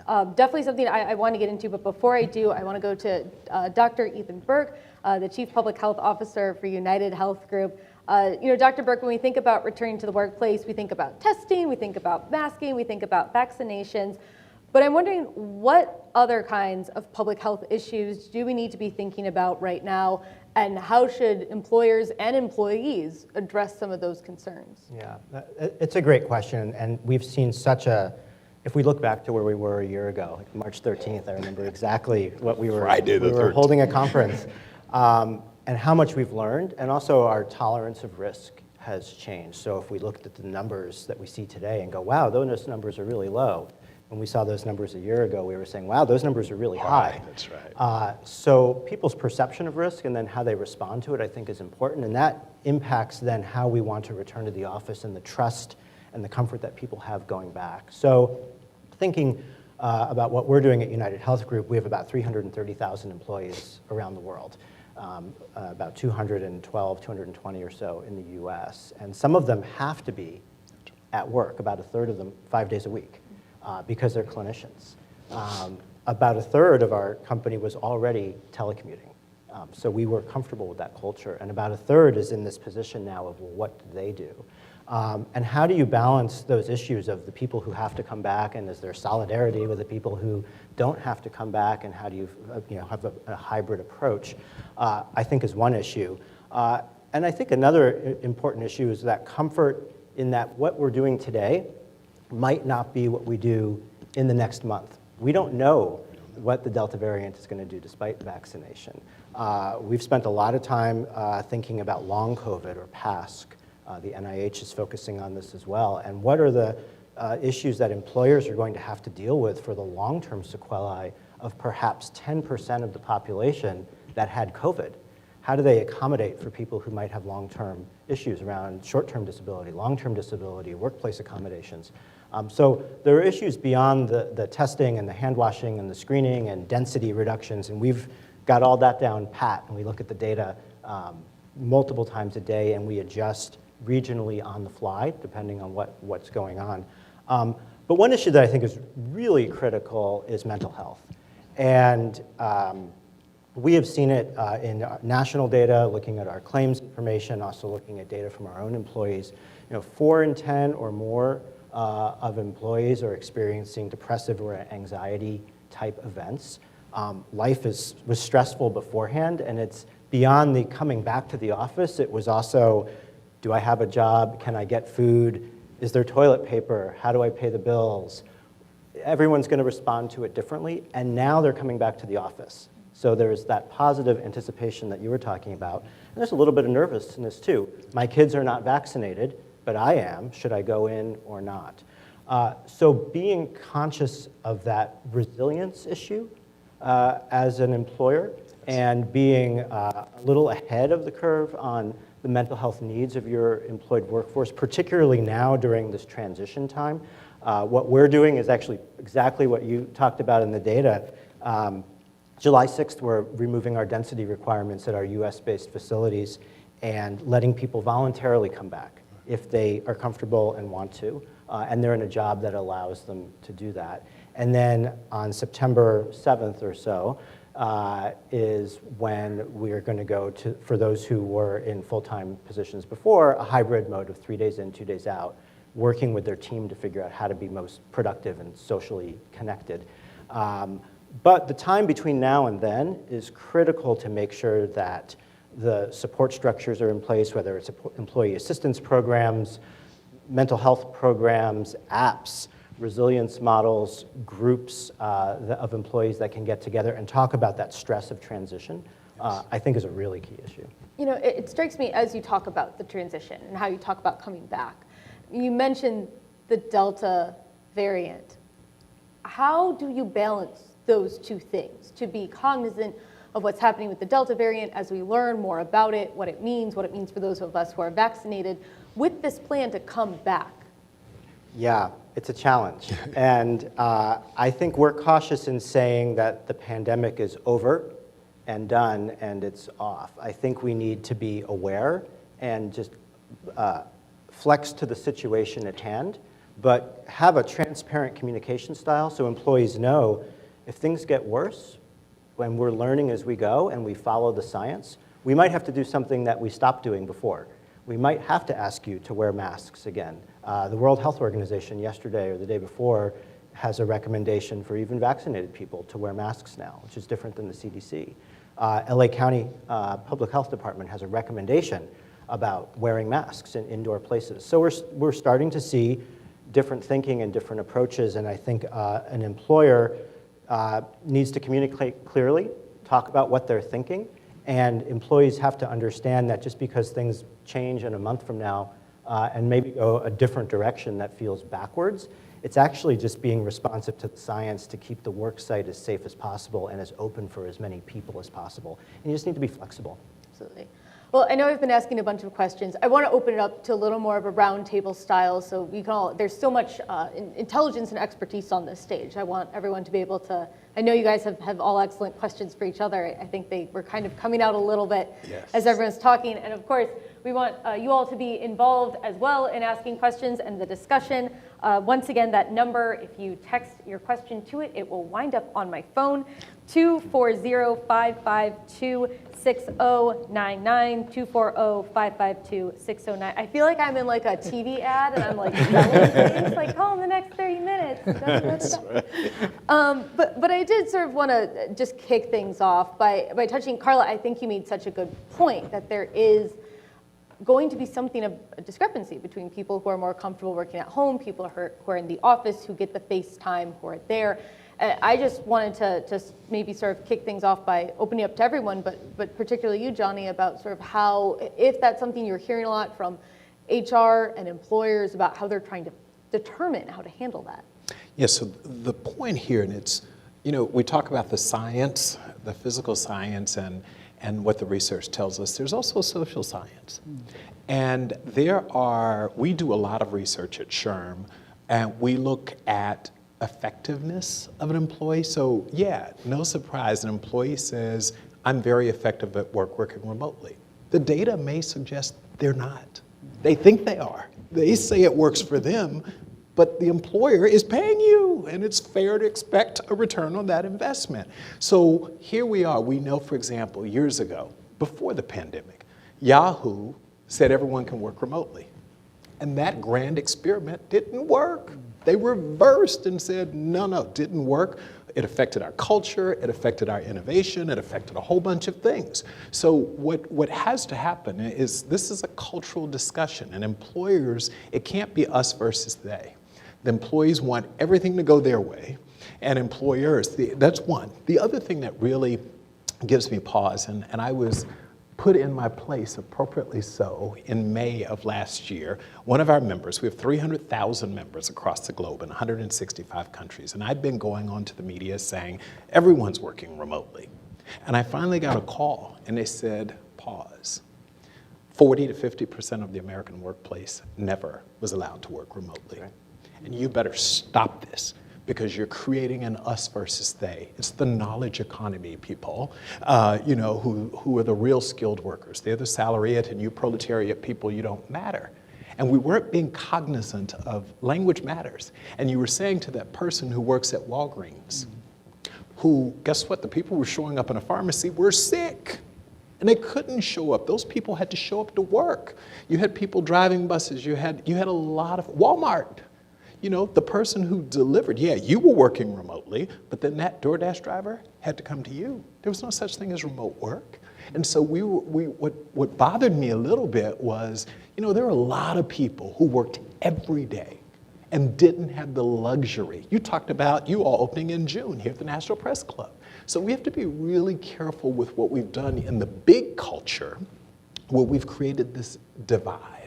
definitely something I want to get into. But before I do, I want to go to Dr. Ethan Burke, the Chief Public Health Officer for United Health Group. Dr. Burke, when we think about returning to the workplace, we think about testing, we think about masking, we think about vaccinations. But I'm wondering, what other kinds of public health issues do we need to be thinking about right now And how should employers and employees address some of those concerns? Yeah, it's a great question, and we've seen such a, if we look back to where we were a year ago, like March 13th, I remember exactly what we were, Friday the we were 13th. holding a conference, and how much we've learned, and also our tolerance of risk has changed. So if we looked at the numbers that we see today and go, wow, those numbers are really low. When we saw those numbers a year ago, we were saying, wow, those numbers are really high. That's right. So people's perception of risk and then how they respond to it, I think, is important. And that impacts then how we want to return to the office and the trust and the comfort that people have going back. So thinking about what we're doing at United Health Group, we have about 330,000 employees around the world. About 212, 220 or so in the US. And some of them have to be at work, about a third of them 5 days a week. Because they're clinicians. About a third of our company was already telecommuting. So we were comfortable with that culture. And about a third is in this position now of, well, what do they do? And how do you balance those issues of the people who have to come back, and is there solidarity with the people who don't have to come back, and how do you have a hybrid approach, I think is one issue. And I think another important issue is that comfort in that what we're doing today might not be what we do in the next month. We don't know what the Delta variant is going to do despite vaccination. We've spent a lot of time thinking about long COVID or PASC. The NIH is focusing on this as well. And what are the issues that employers are going to have to deal with for the long-term sequelae of perhaps 10% of the population that had COVID? How do they accommodate for people who might have long-term issues around short-term disability, long-term disability, workplace accommodations? So there are issues beyond the testing and the hand washing and the screening and density reductions, and we've got all that down pat, and we look at the data multiple times a day, and we adjust regionally on the fly, depending on what's going on. But one issue that I think is really critical is mental health. And we have seen it in national data, looking at our claims information, also looking at data from our own employees. 4 in 10 or more of employees are experiencing depressive or anxiety type events. Life was stressful beforehand, and it's beyond the coming back to the office. It was also, do I have a job? Can I get food? Is there toilet paper? How do I pay the bills? Everyone's going to respond to it differently, and now they're coming back to the office. So there's that positive anticipation that you were talking about. And there's a little bit of nervousness too. My kids are not vaccinated, but I am. Should I go in or not? So being conscious of that resilience issue as an employer and being a little ahead of the curve on the mental health needs of your employed workforce, particularly now during this transition time. What we're doing is actually exactly what you talked about in the data. July 6th, we're removing our density requirements at our US-based facilities and letting people voluntarily come back if they are comfortable and want to, and they're in a job that allows them to do that. And then on September 7th or so is when we're going to go to, for those who were in full-time positions before, a hybrid mode of 3 days in, 2 days out, working with their team to figure out how to be most productive and socially connected. But the time between now and then is critical to make sure that the support structures are in place, whether it's employee assistance programs, mental health programs, apps, resilience models, groups of employees that can get together and talk about that stress of transition, I think is a really key issue. It strikes me as you talk about the transition and how you talk about coming back. You mentioned the Delta variant. How do you balance those two things, to be cognizant of what's happening with the Delta variant as we learn more about it, what it means for those of us who are vaccinated, with this plan to come back? Yeah, it's a challenge. And I think we're cautious in saying that the pandemic is over and done and it's off. I think we need to be aware and just flex to the situation at hand, but have a transparent communication style so employees know if things get worse, when we're learning as we go and we follow the science, we might have to do something that we stopped doing before. We might have to ask you to wear masks again. The World Health Organization yesterday or the day before has a recommendation for even vaccinated people to wear masks now, which is different than the CDC. LA County Public Health Department has a recommendation about wearing masks in indoor places. So we're starting to see different thinking and different approaches, and I think an employer needs to communicate clearly, talk about what they're thinking, and employees have to understand that just because things change in a month from now and maybe go a different direction that feels backwards, it's actually just being responsive to the science to keep the work site as safe as possible and as open for as many people as possible. And you just need to be flexible. Absolutely. Well, I know I've been asking a bunch of questions. I want to open it up to a little more of a roundtable style, so we can all, there's so much intelligence and expertise on this stage. I want everyone to be able to, I know you guys have all excellent questions for each other. I think they were kind of coming out a little bit as everyone's talking. And of course, we want you all to be involved as well in asking questions and the discussion. Once again, that number, if you text your question to it, it will wind up on my phone, 240-552-6099, 240-552-609. I feel like I'm in like a TV ad and I'm like selling things, like call in the next 30 minutes. But I did sort of want to just kick things off by touching, Karla, I think you made such a good point that there is going to be something of a discrepancy between people who are more comfortable working at home, people who are in the office, who get the face time, who are there. I just wanted to maybe sort of kick things off by opening up to everyone, but particularly you, Johnny, about sort of how, if that's something you're hearing a lot from HR and employers about how they're trying to determine how to handle that. Yeah, so the point here, and it's, you know, we talk about the science, the physical science, and what the research tells us. There's also social science. And we do a lot of research at SHRM, and we look at effectiveness of an employee. So yeah, no surprise, an employee says, I'm very effective at working remotely. The data may suggest they're not. They think they are. They say it works for them, but the employer is paying you, and it's fair to expect a return on that investment. So here we are. We know, for example, years ago, before the pandemic, Yahoo said everyone can work remotely. And that grand experiment didn't work. They reversed and said, no, didn't work. It affected our culture, it affected our innovation, it affected a whole bunch of things. So what has to happen is this is a cultural discussion, and employers, it can't be us versus they. The employees want everything to go their way, and employers, that's one. The other thing that really gives me pause, and I was put in my place, appropriately so, in May of last year. One of our members, we have 300,000 members across the globe in 165 countries, and I've been going on to the media saying, everyone's working remotely. And I finally got a call, and they said, pause. 40 to 50% of the American workplace never was allowed to work remotely. Right. And you better stop this, because you're creating an us versus they. It's the knowledge economy, people, who are the real skilled workers. They're the salariat, and you proletariat people, you don't matter. And we weren't being cognizant of language matters. And you were saying to that person who works at Walgreens, who, guess what, the people who were showing up in a pharmacy were sick. And they couldn't show up. Those people had to show up to work. You had people driving buses. You had a lot of, Walmart. You know, the person who delivered, yeah, you were working remotely, but then that DoorDash driver had to come to you. There was no such thing as remote work. And so what bothered me a little bit was, there are a lot of people who worked every day and didn't have the luxury. You talked about you all opening in June here at the National Press Club. So we have to be really careful with what we've done in the big culture where we've created this divide.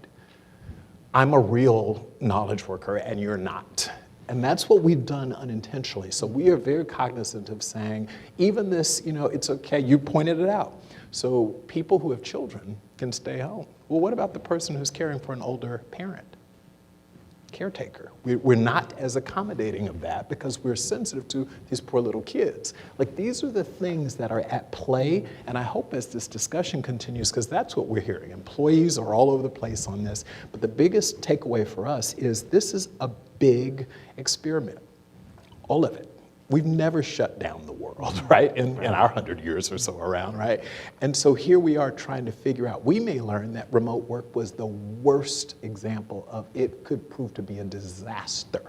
I'm a real knowledge worker and you're not. And that's what we've done unintentionally. So we are very cognizant of saying, even this, it's okay, you pointed it out. So people who have children can stay home. Well, what about the person who's caring for an older parent? Caretaker. We're not as accommodating of that because we're sensitive to these poor little kids. Like, these are the things that are at play, and I hope as this discussion continues, because that's what we're hearing. Employees are all over the place on this, but the biggest takeaway for us is this is a big experiment, all of it. We've never shut down the world, right, in our 100 years or so around, right? And so here we are trying to figure out, we may learn that remote work was the worst example of it could prove to be a disaster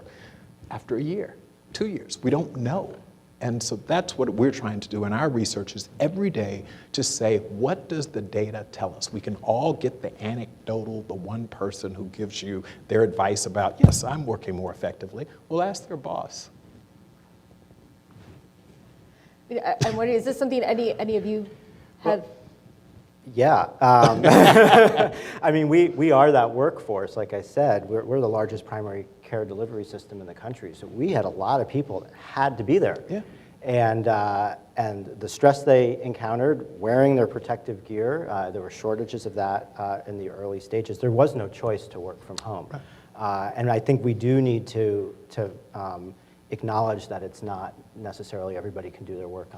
after a year, 2 years. We don't know. And so that's what we're trying to do in our research is every day to say, what does the data tell us? We can all get the anecdotal, the one person who gives you their advice about, yes, I'm working more effectively. Well, ask their boss. I'm wondering, is this something any of you have? Yeah. I mean, we are that workforce, like I said. We're the largest primary care delivery system in the country. So we had a lot of people that had to be there. Yeah. And the stress they encountered, wearing their protective gear, there were shortages of that in the early stages. There was no choice to work from home. And I think we do need to acknowledge that it's not necessarily everybody can do their work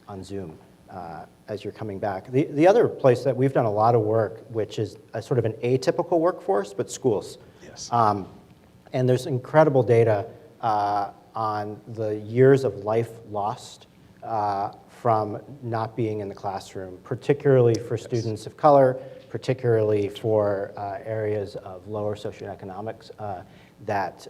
on Zoom. As you're coming back. The other place that we've done a lot of work, which is a sort of an atypical workforce, but schools. Yes. And there's incredible data on the years of life lost from not being in the classroom, particularly for students of color, particularly for areas of lower socioeconomics that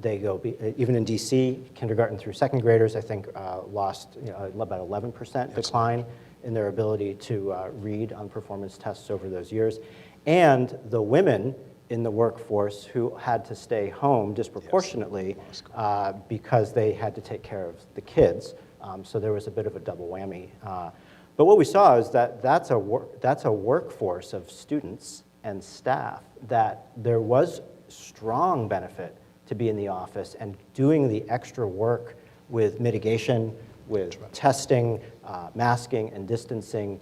they go, even in DC, kindergarten through second graders, I think, lost about 11% decline in their ability to read on performance tests over those years. And the women in the workforce who had to stay home disproportionately because they had to take care of the kids. So there was a bit of a double whammy. But what we saw is that that's a workforce of students and staff that there was strong benefit to be in the office and doing the extra work with mitigation, with testing, masking, and distancing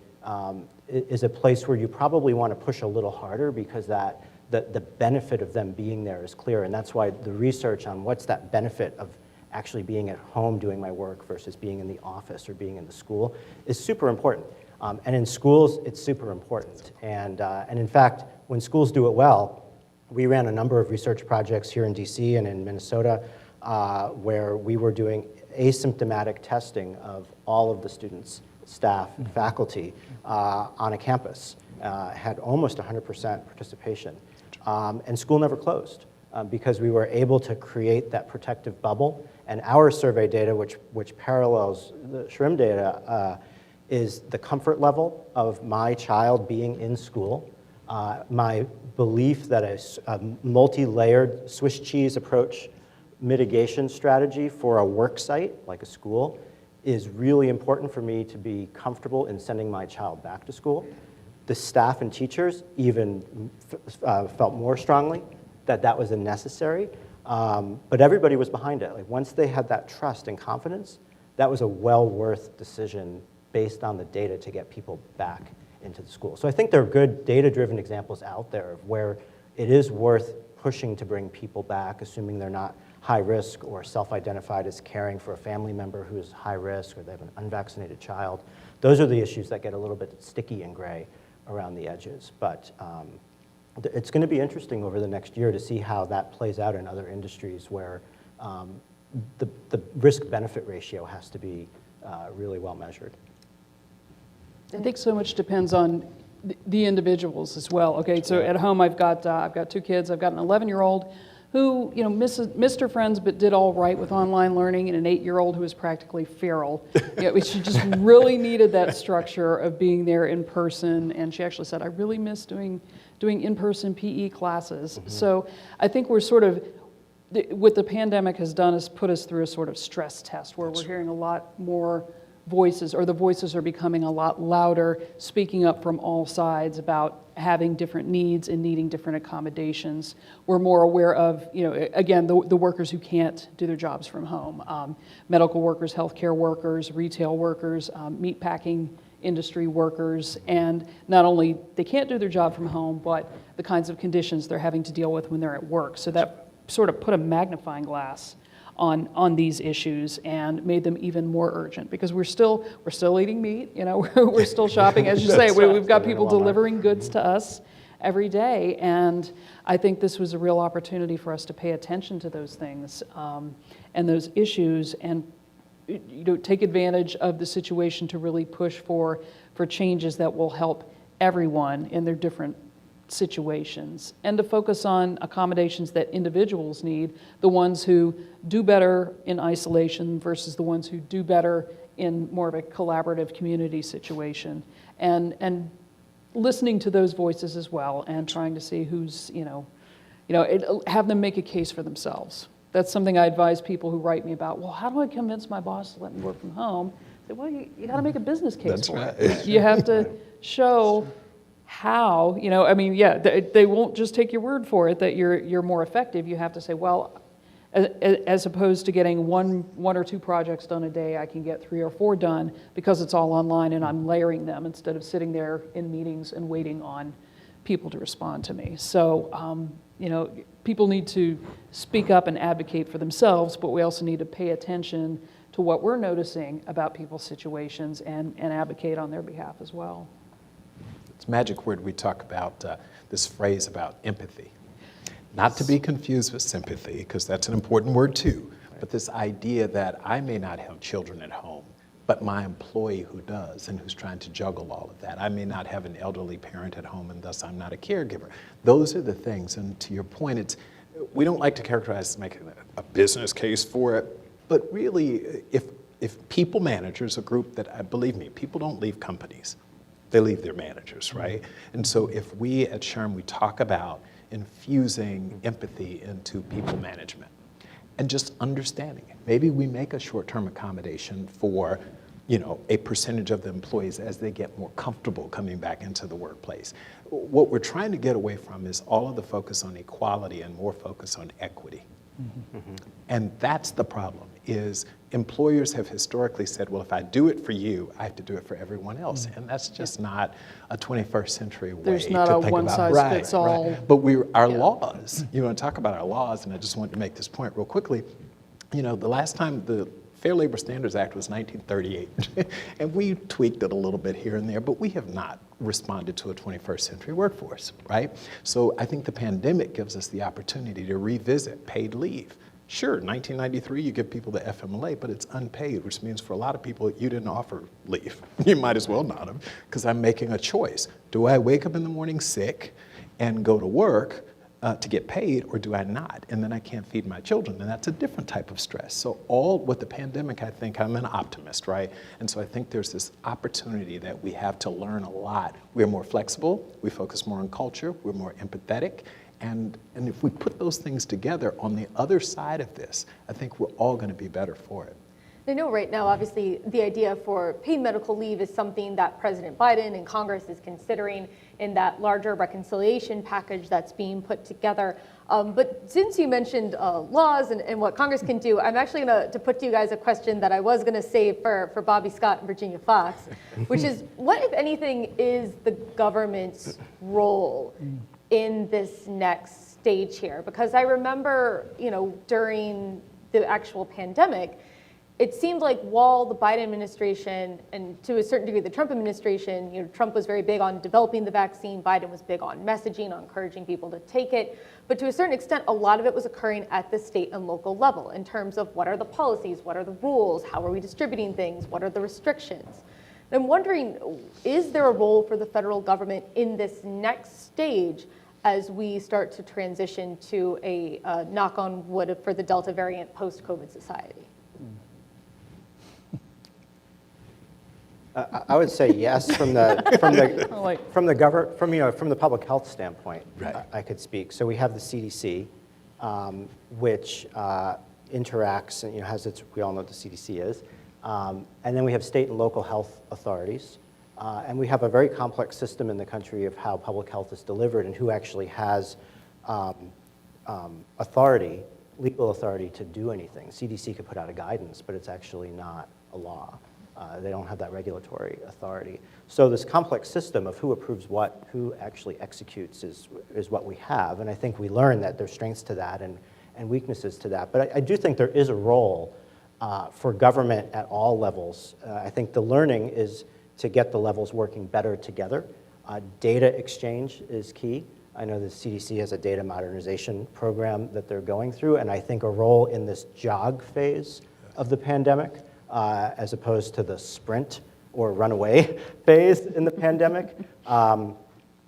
is a place where you probably want to push a little harder because the benefit of them being there is clear. And that's why the research on what's that benefit of actually being at home doing my work versus being in the office or being in the school is super important. And in schools, it's super important. And in fact, when schools do it well, we ran a number of research projects here in DC and in Minnesota where we were doing asymptomatic testing of all of the students, staff, and faculty on a campus. Had almost 100% participation. And school never closed because we were able to create that protective bubble. And our survey data, which parallels the SHRM data, is the comfort level of my child being in school, my belief that a multi-layered Swiss cheese approach mitigation strategy for a work site, like a school, is really important for me to be comfortable in sending my child back to school. The staff and teachers even felt more strongly that that was necessary, but everybody was behind it. Like once they had that trust and confidence, that was a well-worth decision based on the data to get people back into the school. So I think there are good data-driven examples out there of where it is worth pushing to bring people back, assuming they're not high risk or self-identified as caring for a family member who is high risk or they have an unvaccinated child. Those are the issues that get a little bit sticky and gray around the edges. But it's going to be interesting over the next year to see how that plays out in other industries where the risk-benefit ratio has to be really well measured. I think so much depends on the individuals as well. Okay, so at home I've got 2 kids. I've got an 11-year-old who missed her friends but did all right with online learning, and an 8-year-old who was practically feral. She just really needed that structure of being there in person, and she actually said, "I really miss doing in-person PE classes." Mm-hmm. So I think we're sort of what the pandemic has done is put us through a sort of stress test where we're hearing a lot more voices, or the voices are becoming a lot louder, speaking up from all sides about having different needs and needing different accommodations. We're more aware of, again, the workers who can't do their jobs from home, medical workers, healthcare workers, retail workers, meatpacking industry workers, and not only they can't do their job from home, but the kinds of conditions they're having to deal with when they're at work. So that sort of put a magnifying glass on these issues and made them even more urgent because we're still eating meat, we're still shopping, as you say, we've got people delivering goods to us every day, and I think this was a real opportunity for us to pay attention to those things and those issues and take advantage of the situation to really push for changes that will help everyone in their different situations and to focus on accommodations that individuals need, the ones who do better in isolation versus the ones who do better in more of a collaborative community situation. And listening to those voices as well and trying to see who's, have them make a case for themselves. That's something I advise people who write me about. Well, how do I convince my boss to let me work from home? I say, well, you got to make a business case for it. You have to show how, they won't just take your word for it that you're more effective. You have to say, well, as opposed to getting one or two projects done a day, I can get 3 or 4 done because it's all online and I'm layering them instead of sitting there in meetings and waiting on people to respond to me. So, people need to speak up and advocate for themselves, but we also need to pay attention to what we're noticing about people's situations and advocate on their behalf as well. It's a magic word we talk about, this phrase about empathy. Not to be confused with sympathy, because that's an important word too, but this idea that I may not have children at home, but my employee who does and who's trying to juggle all of that. I may not have an elderly parent at home and thus I'm not a caregiver. Those are the things, and to your point, we don't like to characterize making a business case for it, but really if people managers, a group that, believe me, people don't leave companies. They leave their managers, right? And so if we at SHRM, we talk about infusing empathy into people management and just understanding it. Maybe we make a short-term accommodation for, a percentage of the employees as they get more comfortable coming back into the workplace. What we're trying to get away from is all of the focus on equality and more focus on equity. Mm-hmm. And that's the problem, is employers have historically said, well, if I do it for you, I have to do it for everyone else. Mm-hmm. And that's just not a 21st century way There's not to a think one about size right, fits all. right. But our laws, you want to talk about our laws, and I just wanted to make this point real quickly. The last time the Fair Labor Standards Act was 1938, and we tweaked it a little bit here and there, but we have not responded to a 21st century workforce, right? So I think the pandemic gives us the opportunity to revisit paid leave. Sure, 1993, you give people the FMLA, but it's unpaid, which means for a lot of people, you didn't offer leave. You might as well not have, because I'm making a choice. Do I wake up in the morning sick and go to work to get paid, or do I not? And then I can't feed my children, and that's a different type of stress. So with the pandemic, I think I'm an optimist, right? And so I think there's this opportunity that we have to learn a lot. We're more flexible, we focus more on culture, we're more empathetic, and if we put those things together on the other side of this, I think we're all going to be better for it. I know right now, obviously, the idea for paid medical leave is something that President Biden and Congress is considering in that larger reconciliation package that's being put together. But since you mentioned laws and what Congress can do, I'm actually going to put to you guys a question that I was going to save for Bobby Scott and Virginia Fox, which is, what, if anything, is the government's role in this next stage here? Because I remember, during the actual pandemic, it seemed like while the Biden administration and to a certain degree the Trump administration, Trump was very big on developing the vaccine, Biden was big on messaging, on encouraging people to take it. But to a certain extent, a lot of it was occurring at the state and local level in terms of what are the policies, what are the rules, how are we distributing things, what are the restrictions. And I'm wondering, is there a role for the federal government in this next stage as we start to transition to a knock on wood for the Delta variant post-COVID society? I would say yes from the public health standpoint. Right. I could speak. So we have the CDC, which interacts and has its. We all know what the CDC is, and then we have state and local health authorities, and we have a very complex system in the country of how public health is delivered and who actually has authority, legal authority to do anything. CDC could put out a guidance, but it's actually not a law. They don't have that regulatory authority. So this complex system of who approves what, who actually executes is what we have. And I think we learn that there's strengths to that and weaknesses to that. But I do think there is a role for government at all levels. I think the learning is to get the levels working better together. Data exchange is key. I know the CDC has a data modernization program that they're going through, and I think a role in this jog phase of the pandemic, as opposed to the sprint or runaway phase in the pandemic,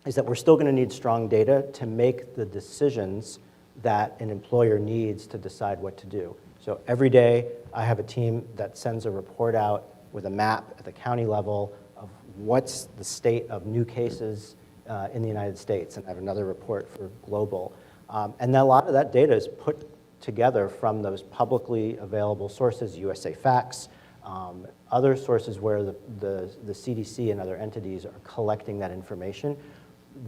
is that we're still going to need strong data to make the decisions that an employer needs to decide what to do. So every day, I have a team that sends a report out with a map at the county level of what's the state of new cases in the United States, and I have another report for global. And then a lot of that data is put together from those publicly available sources, USA Facts, other sources where the CDC and other entities are collecting that information.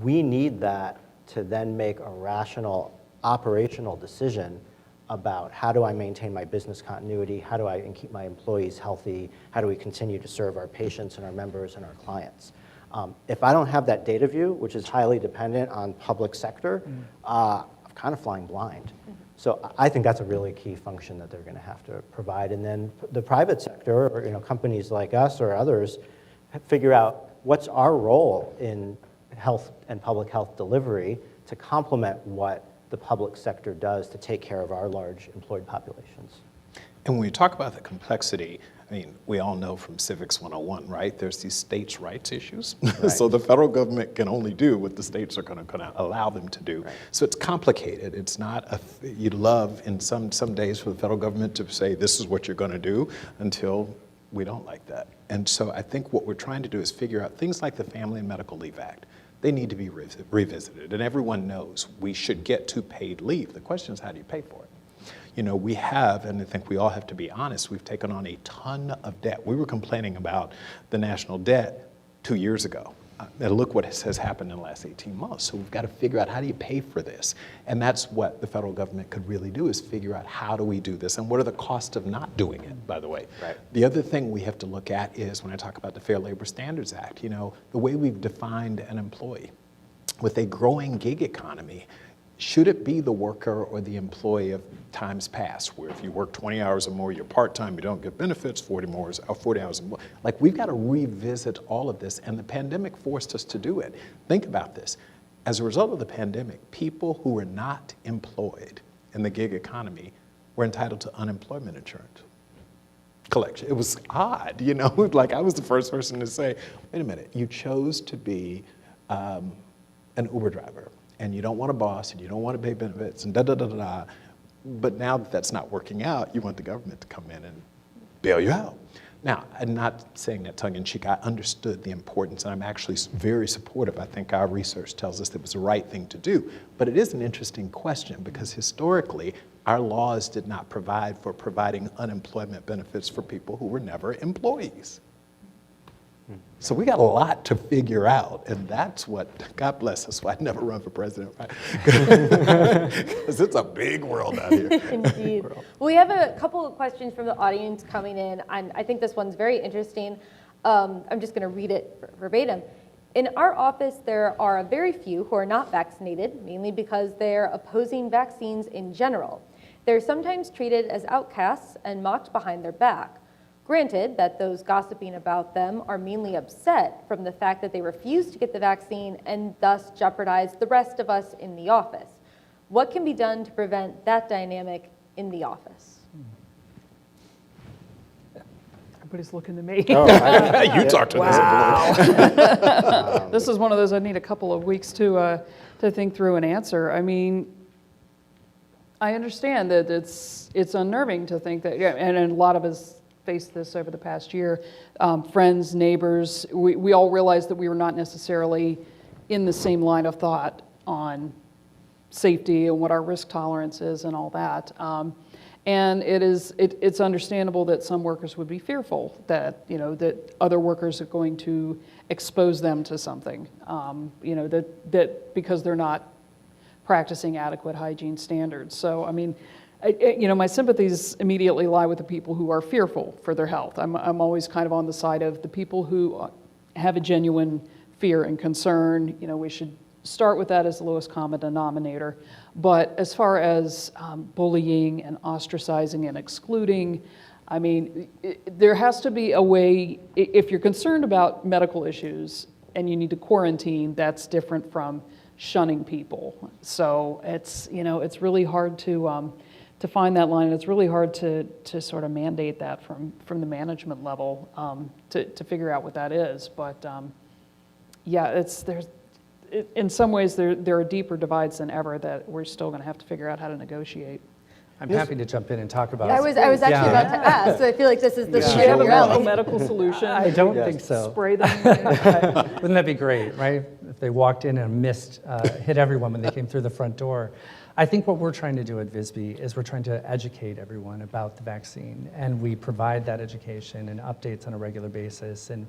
We need that to then make a rational operational decision about how do I maintain my business continuity, how do I keep my employees healthy, how do we continue to serve our patients and our members and our clients. If I don't have that data view, which is highly dependent on public sector, I'm kind of flying blind. So I think that's a really key function that they're going to have to provide. And then the private sector, or companies like us or others, figure out what's our role in health and public health delivery to complement what the public sector does to take care of our large employed populations. And when we talk about the complexity, I mean, we all know from Civics 101, right? There's these states' rights issues. Right. So the federal government can only do what the states are going to allow them to do. Right. So it's complicated. It's not, you'd love in some days for the federal government to say, this is what you're going to do, until we don't like that. And so I think what we're trying to do is figure out things like the Family and Medical Leave Act. They need to be revisited. And everyone knows we should get to paid leave. The question is, how do you pay for it? We have, and I think we all have to be honest, we've taken on a ton of debt. We were complaining about the national debt 2 years ago. And look what has happened in the last 18 months. So we've got to figure out, how do you pay for this? And that's what the federal government could really do, is figure out, how do we do this? And what are the costs of not doing it, by the way? Right. The other thing we have to look at is, when I talk about the Fair Labor Standards Act, the way we've defined an employee. With a growing gig economy, should it be the worker or the employee of times past, where if you work 20 hours or more, you're part-time, you don't get benefits, 40 hours or more? Like, we've got to revisit all of this, and the pandemic forced us to do it. Think about this. As a result of the pandemic, people who were not employed in the gig economy were entitled to unemployment insurance collection. It was odd, like, I was the first person to say, wait a minute, you chose to be an Uber driver, and you don't want a boss, and you don't want to pay benefits, and da-da-da-da-da. But now that that's not working out, you want the government to come in and bail you out. Now, I'm not saying that tongue-in-cheek. I understood the importance, and I'm actually very supportive. I think our research tells us that it was the right thing to do. But it is an interesting question, because historically, our laws did not provide for providing unemployment benefits for people who were never employees. So we got a lot to figure out, and that's what, God bless us, why I'd never run for president, right? Because it's a big world out here. Indeed. Well, we have a couple of questions from the audience coming in, and I think this one's very interesting. I'm just going to read it verbatim. In our office, there are a very few who are not vaccinated, mainly because they're opposing vaccines in general. They're sometimes treated as outcasts and mocked behind their back. Granted that those gossiping about them are mainly upset from the fact that they refuse to get the vaccine and thus jeopardize the rest of us in the office. What can be done to prevent that dynamic in the office? Everybody's looking to me. Oh, you talk to this. Wow. This is one of those I need a couple of weeks to think through and answer. I mean, I understand that it's unnerving to think that, and a lot of us faced this over the past year. Friends, neighbors, we all realized that we were not necessarily in the same line of thought on safety and what our risk tolerance is and all that. And it's understandable that some workers would be fearful that that other workers are going to expose them to something, that because they're not practicing adequate hygiene standards. So I mean, my sympathies immediately lie with the people who are fearful for their health. I'm always kind of on the side of the people who have a genuine fear and concern. We should start with that as the lowest common denominator. But as far as bullying and ostracizing and excluding, I mean, there has to be a way. If you're concerned about medical issues and you need to quarantine, that's different from shunning people. So it's really hard to find that line. It's really hard to sort of mandate that from the management level to figure out what that is. But yeah, in some ways, there are deeper divides than ever that we're still going to have to figure out how to negotiate. I'm happy to jump in and talk about I was actually Yeah. about to ask, so I feel like this is the Do you have a alley. medical solution? I don't think so. Spray them. Wouldn't that be great, right? If they walked in and a mist hit everyone when they came through the front door. I think what we're trying to do at Visby is we're trying to educate everyone about the vaccine, and we provide that education and updates on a regular basis, and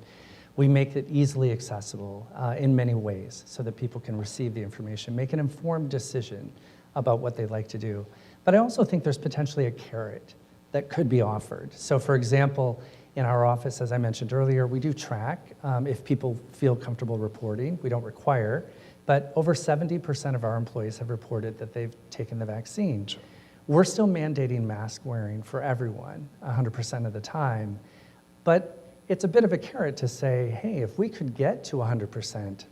we make it easily accessible in many ways so that people can receive the information, make an informed decision about what they'd like to do. But I also think there's potentially a carrot that could be offered. So for example, in our office, as I mentioned earlier, we do track if people feel comfortable reporting. We don't require, but over 70% of our employees have reported that they've taken the vaccine. Sure. We're still mandating mask wearing for everyone 100% of the time, but it's a bit of a carrot to say, hey, if we could get to 100%,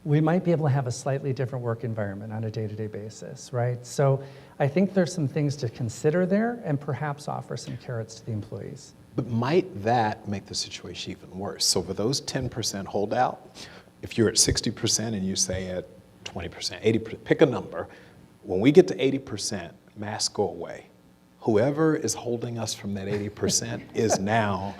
we might be able to have a slightly different work environment on a day-to-day basis, right? So I think there's some things to consider there and perhaps offer some carrots to the employees. But might that make the situation even worse? So for those 10% holdout, if you're at 60% and you say at 20%, 80%, pick a number, when we get to 80%, masks go away. Whoever is holding us from that 80% is now,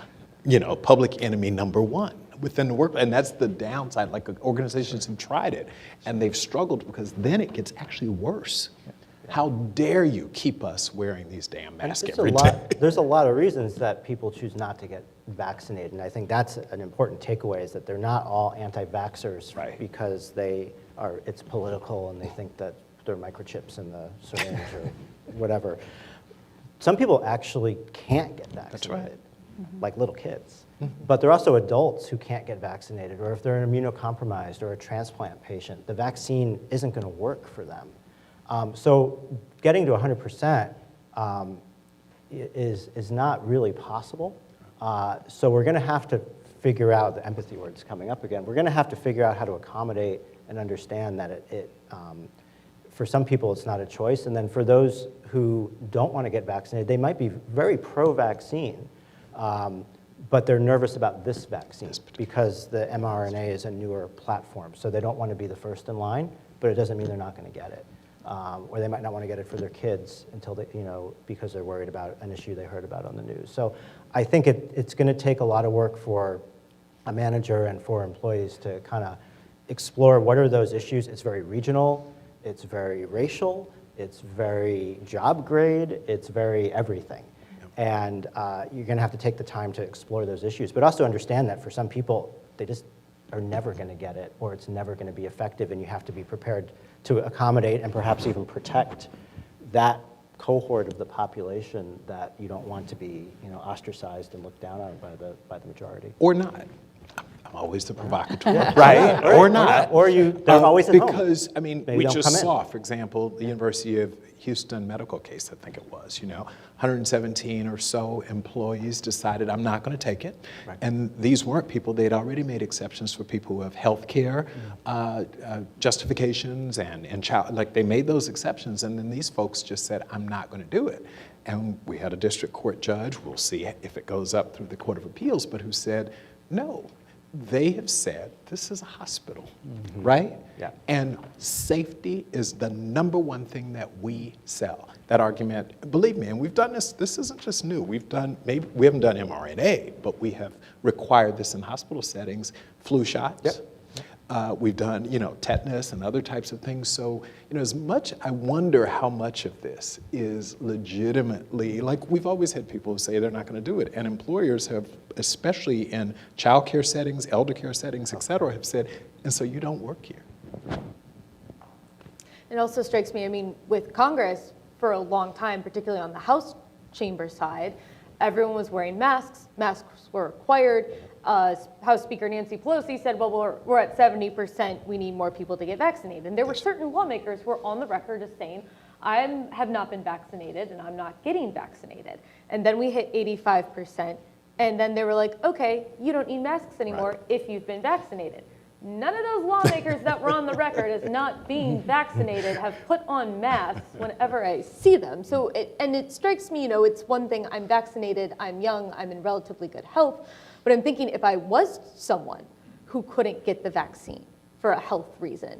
public enemy number one within the work, and that's the downside. Like organizations have tried it, and they've struggled because then it gets actually worse. How dare you keep us wearing these damn masks every day? There's a lot of reasons that people choose not to get vaccinated, and I think that's an important takeaway, is that they're not all anti-vaxxers because it's political and they think that there are microchips in the syringe or whatever. Some people actually can't get vaccinated. That's right. Like little kids. But there are also adults who can't get vaccinated, or if they're an immunocompromised or a transplant patient, the vaccine isn't going to work for them. So getting to 100% is not really possible. So we're going to have to figure out, the empathy word's coming up again, we're going to have to figure out how to accommodate and understand that for some people it's not a choice, and then for those who don't want to get vaccinated, they might be very pro-vaccine, but they're nervous about this vaccine because the mRNA is a newer platform. So they don't want to be the first in line, but it doesn't mean they're not going to get it. Or they might not want to get it for their kids until they, because they're worried about an issue they heard about on the news. So I think it's going to take a lot of work for a manager and for employees to kind of explore what are those issues. It's very regional, it's very racial, it's very job grade, it's very everything. And you're going to have to take the time to explore those issues, but also understand that for some people, they just are never going to get it, or it's never going to be effective, and you have to be prepared to accommodate and perhaps even protect that cohort of the population that you don't want to be, ostracized and looked down on by the majority. Or not. I'm always the provocateur, right? Or not. Or they're always at home. Because, Maybe we don't just come in. saw, for example, the University of Houston medical case, I think it was, 117 or so employees decided, I'm not going to take it. Right. And these weren't people, they'd already made exceptions for people who have health care justifications and child, like they made those exceptions, and then these folks just said, I'm not going to do it. And we had a district court judge, we'll see if it goes up through the Court of Appeals, but who said, no. They have said this is a hospital, right? Yeah. And safety is the number one thing that we sell. That argument, believe me, and we've done this isn't just new. We haven't done mRNA, but we have required this in hospital settings, flu shots. Yep. We've done, tetanus and other types of things. So, as much, I wonder how much of this is legitimately, like we've always had people who say they're not going to do it. And employers have, especially in child care settings, elder care settings, et cetera, have said, and so you don't work here. It also strikes me, with Congress for a long time, particularly on the House chamber side, everyone was wearing masks. Masks were required. House Speaker Nancy Pelosi said, well, we're at 70%, we need more people to get vaccinated. And there were certain lawmakers who were on the record as saying, I have not been vaccinated and I'm not getting vaccinated. And then we hit 85%. And then they were like, okay, you don't need masks anymore if you've been vaccinated. None of those lawmakers that were on the record as not being vaccinated have put on masks whenever I see them. So, it strikes me, it's one thing, I'm vaccinated, I'm young, I'm in relatively good health, but I'm thinking if I was someone who couldn't get the vaccine, for a health reason.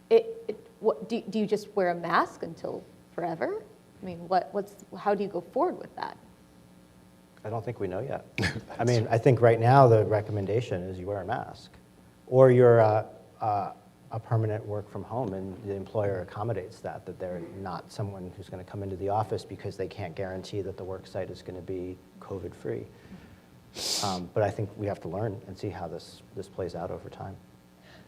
Do you just wear a mask until forever? I mean, how do you go forward with that? I don't think we know yet. I mean, I think right now the recommendation is you wear a mask, or you're a permanent work from home, and the employer accommodates that they're not someone who's going to come into the office because they can't guarantee that the work site is going to be COVID-free. But I think we have to learn and see how this plays out over time.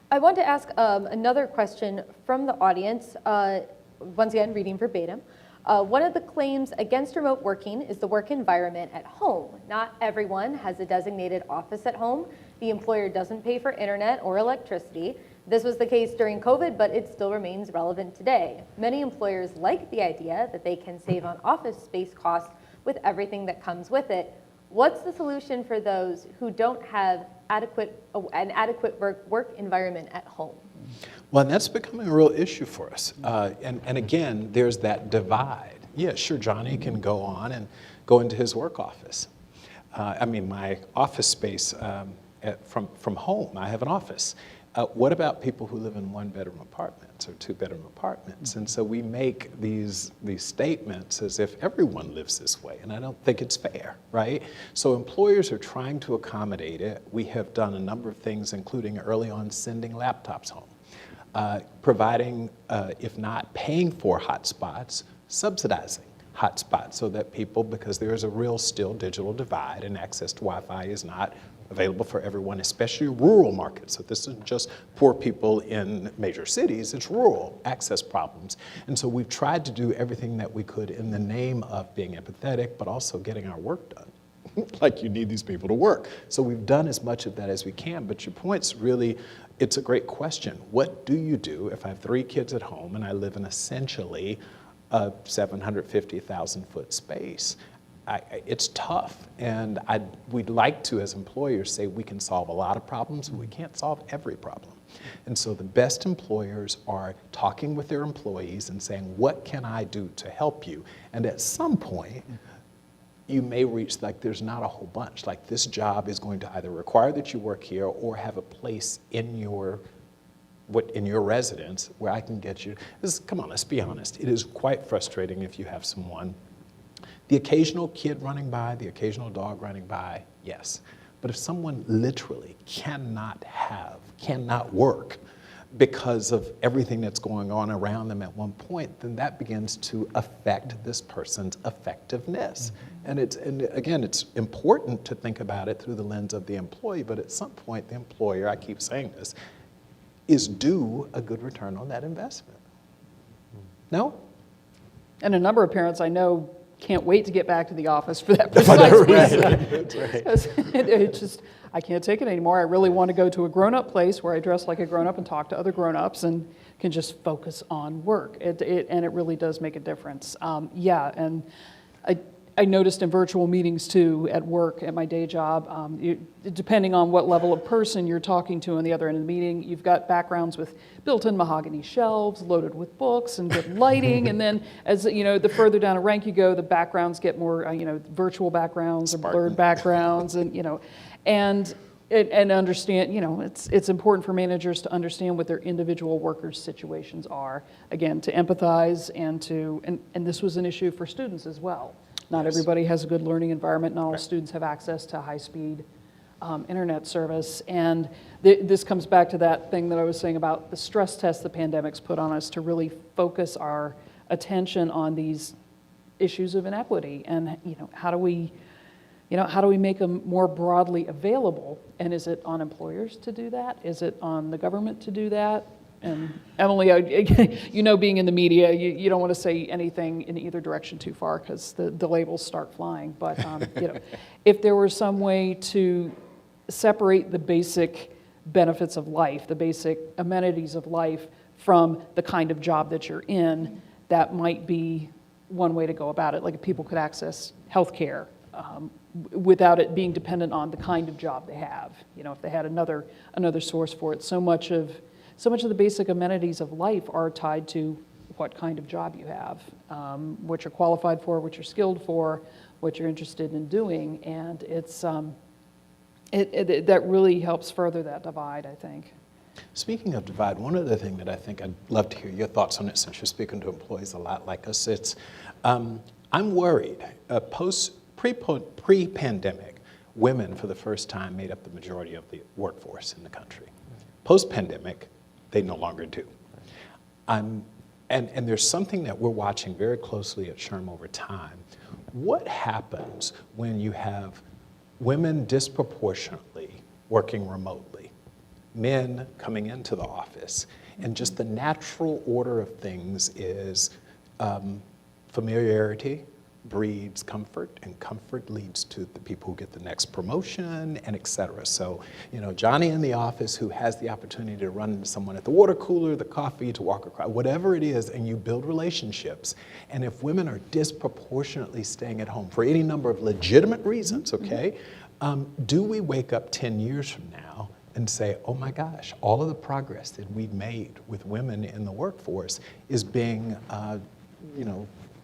I want to ask another question from the audience, once again, reading verbatim. One of the claims against remote working is the work environment at home. Not everyone has a designated office at home. The employer doesn't pay for internet or electricity. This was the case during COVID, but it still remains relevant today. Many employers like the idea that they can save on office space costs with everything that comes with it. What's the solution for those who don't have an adequate work environment at home? Well, and that's becoming a real issue for us. And again, there's that divide. Yeah, sure, Johnny can go on and go into his work office. I mean, my office space from home, I have an office. What about people who live in one-bedroom apartments or two-bedroom apartments? And so we make these statements as if everyone lives this way, and I don't think it's fair, right? So employers are trying to accommodate it. We have done a number of things, including early on sending laptops home, providing, if not paying for hotspots, subsidizing hotspots so that people, because there is a real still digital divide and access to Wi-Fi is not available for everyone, especially rural markets. So this isn't just poor people in major cities, it's rural access problems. And so we've tried to do everything that we could in the name of being empathetic, but also getting our work done. Like, you need these people to work. So we've done as much of that as we can, but your point's really, it's a great question. What do you do if I have 3 kids at home and I live in essentially a 750,000 foot space? It's tough, and we'd like to, as employers, say we can solve a lot of problems, but we can't solve every problem. And so the best employers are talking with their employees and saying, what can I do to help you? And at some point, you may reach, like, there's not a whole bunch. Like, this job is going to either require that you work here or have a place in your residence where I can get you. Come on, let's be honest. It is quite frustrating if you have someone, the occasional kid running by, the occasional dog running by, yes. But if someone literally cannot work because of everything that's going on around them at one point, then that begins to affect this person's effectiveness. Mm-hmm. And again, it's important to think about it through the lens of the employee, but at some point the employer, I keep saying this, is due a good return on that investment. No? And a number of parents I know can't wait to get back to the office for that precise reason. That's right. It's just, I can't take it anymore. I really want to go to a grown-up place where I dress like a grown-up and talk to other grown-ups and can just focus on work. And it really does make a difference. Yeah, and I noticed in virtual meetings too at work, at my day job, depending on what level of person you're talking to on the other end of the meeting, you've got backgrounds with built-in mahogany shelves loaded with books and good lighting, and then as you know, the further down a rank you go, the backgrounds get more virtual backgrounds or blurred backgrounds, and understand, it's important for managers to understand what their individual workers' situations are. Again, to empathize and this was an issue for students as well. Not everybody has a good learning environment. Not all students have access to high-speed internet service. And this comes back to that thing that I was saying about the stress test the pandemic's put on us to really focus our attention on these issues of inequity. And how do we make them more broadly available? And is it on employers to do that? Is it on the government to do that? And Emily, being in the media, you don't want to say anything in either direction too far because the labels start flying. But if there were some way to separate the basic benefits of life, the basic amenities of life from the kind of job that you're in, that might be one way to go about it. Like if people could access health care without it being dependent on the kind of job they have. If they had another source for it. So much of the basic amenities of life are tied to what kind of job you have, what you're qualified for, what you're skilled for, what you're interested in doing, and it's that really helps further that divide, I think. Speaking of divide, one other thing that I think I'd love to hear your thoughts on it, since you're speaking to employees a lot like us, it's, I'm worried, pre-pandemic, women for the first time made up the majority of the workforce in the country. Post-pandemic, they no longer do. And there's something that we're watching very closely at SHRM over time. What happens when you have women disproportionately working remotely, men coming into the office, and just the natural order of things is familiarity breeds comfort, and comfort leads to the people who get the next promotion, and et cetera. So, Johnny in the office who has the opportunity to run into someone at the water cooler, the coffee, to walk across, whatever it is, and you build relationships. And if women are disproportionately staying at home for any number of legitimate reasons, okay, do we wake up 10 years from now and say, oh my gosh, all of the progress that we've made with women in the workforce is being,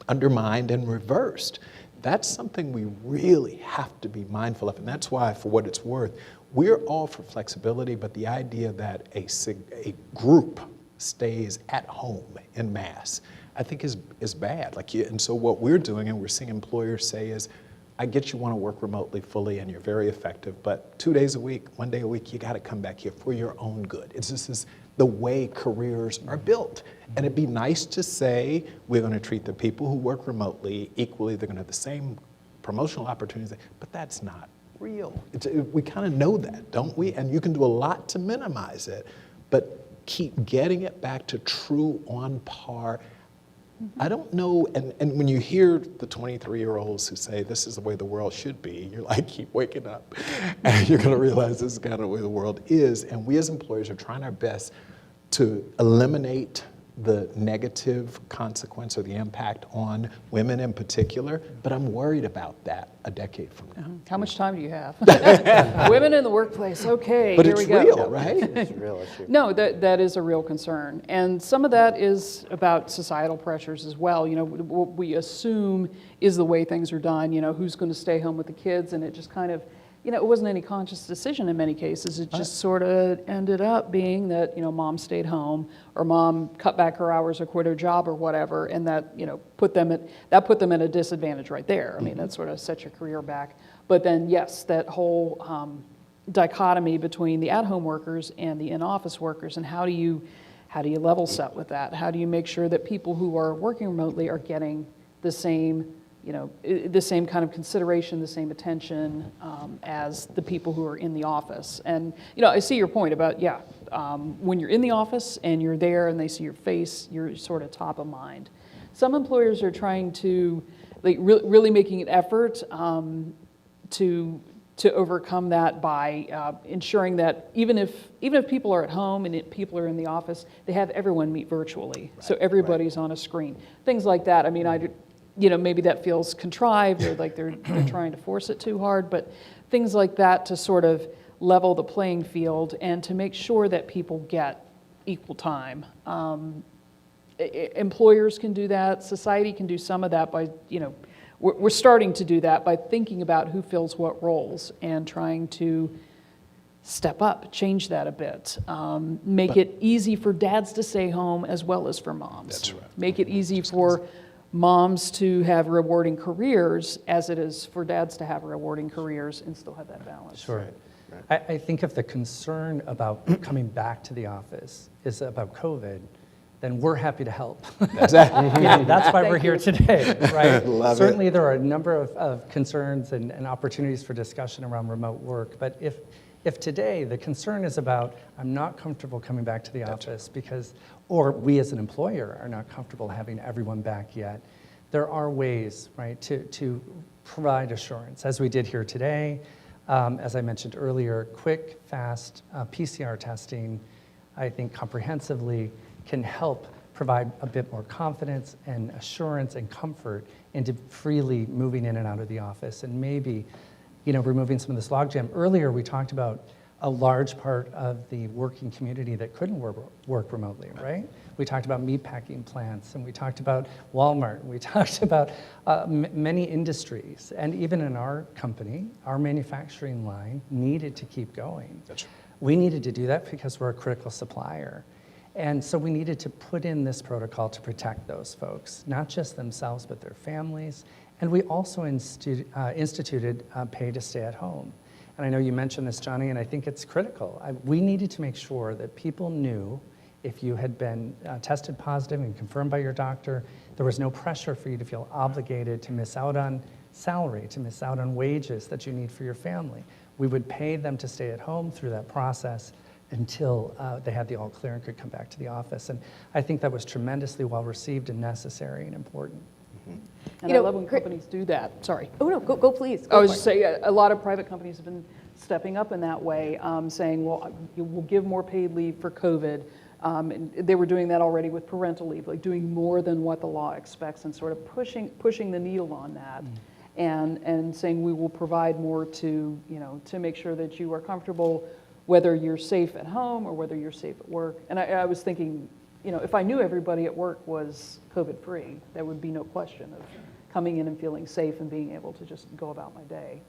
undermined and reversed? That's something we really have to be mindful of, and that's why, for what it's worth, we're all for flexibility, but the idea that a group stays at home en masse, I think is bad. And so what we're doing, and we're seeing employers say, is, I get you want to work remotely fully and you're very effective, but 2 days a week, 1 day a week, you got to come back here for your own good. This is the way careers are built. And it'd be nice to say we're going to treat the people who work remotely equally, they're going to have the same promotional opportunities, but that's not real. We kind of know that, don't we? And you can do a lot to minimize it, but keep getting it back to true on par. I don't know, and when you hear the 23-year-olds who say this is the way the world should be, you're like, keep waking up, and you're going to realize this is kind of the way the world is. And we as employers are trying our best to eliminate the negative consequence or the impact on women in particular, but I'm worried about that a decade from now. How much time do you have? Women in the workplace, okay, But here it's we go. real, right? It's a real issue. No, that is a real concern. And some of that is about societal pressures as well. What we assume is the way things are done, who's going to stay home with the kids, and it just kind of, it wasn't any conscious decision in many cases. It just sort of ended up being that, mom stayed home, or mom cut back her hours or quit her job or whatever, and that, put them at a disadvantage right there. I mean, that sort of set your career back. But then, yes, that whole dichotomy between the at-home workers and the in-office workers, and how do you level set with that? How do you make sure that people who are working remotely are getting the same the same kind of consideration, the same attention as the people who are in the office? And, I see your point about, when you're in the office and you're there and they see your face, you're sort of top of mind. Some employers are trying to, really making an effort to overcome that by ensuring that even if people are at home and people are in the office, they have everyone meet virtually. Right, so everybody's on a screen. Things like that. I mean, maybe that feels contrived, or like they're trying to force it too hard, but things like that to sort of level the playing field and to make sure that people get equal time. Employers can do that. Society can do some of that by, we're starting to do that by thinking about who fills what roles and trying to step up, change that a bit. Make it easy for dads to stay home as well as for moms. That's right. Make it easy for moms to have rewarding careers as it is for dads to have rewarding careers and still have that balance. Sure. Right. I think if the concern about coming back to the office is about COVID, then we're happy to help. Exactly. That's why we're here today, right? Love Certainly there are a number of concerns and opportunities for discussion around remote work, but if today the concern is about, I'm not comfortable coming back to the office because, or we as an employer are not comfortable having everyone back yet, there are ways, right, to provide assurance, as we did here today. As I mentioned earlier, quick, fast PCR testing, I think comprehensively can help provide a bit more confidence and assurance and comfort into freely moving in and out of the office, and maybe removing some of this logjam. Earlier, we talked about a large part of the working community that couldn't work remotely, right? We talked about meatpacking plants, and we talked about Walmart, and we talked about many industries. And even in our company, our manufacturing line needed to keep going. That's We needed to do that because we're a critical supplier. And so we needed to put in this protocol to protect those folks, not just themselves, but their families. And we also instituted pay to stay at home. And I know you mentioned this, Johnny, and I think it's critical. We needed to make sure that people knew if you had been tested positive and confirmed by your doctor, there was no pressure for you to feel obligated to miss out on salary, to miss out on wages that you need for your family. We would pay them to stay at home through that process until they had the all clear and could come back to the office. And I think that was tremendously well received and necessary and important. And I love when companies do that. Sorry. Oh, no, go please. I was just saying, a lot of private companies have been stepping up in that way, saying, well, we'll give more paid leave for COVID. And they were doing that already with parental leave, like doing more than what the law expects and sort of pushing the needle on that. And saying we will provide more to, to make sure that you are comfortable, whether you're safe at home or whether you're safe at work. And I was thinking, if I knew everybody at work was COVID-free, there would be no question of coming in and feeling safe and being able to just go about my day.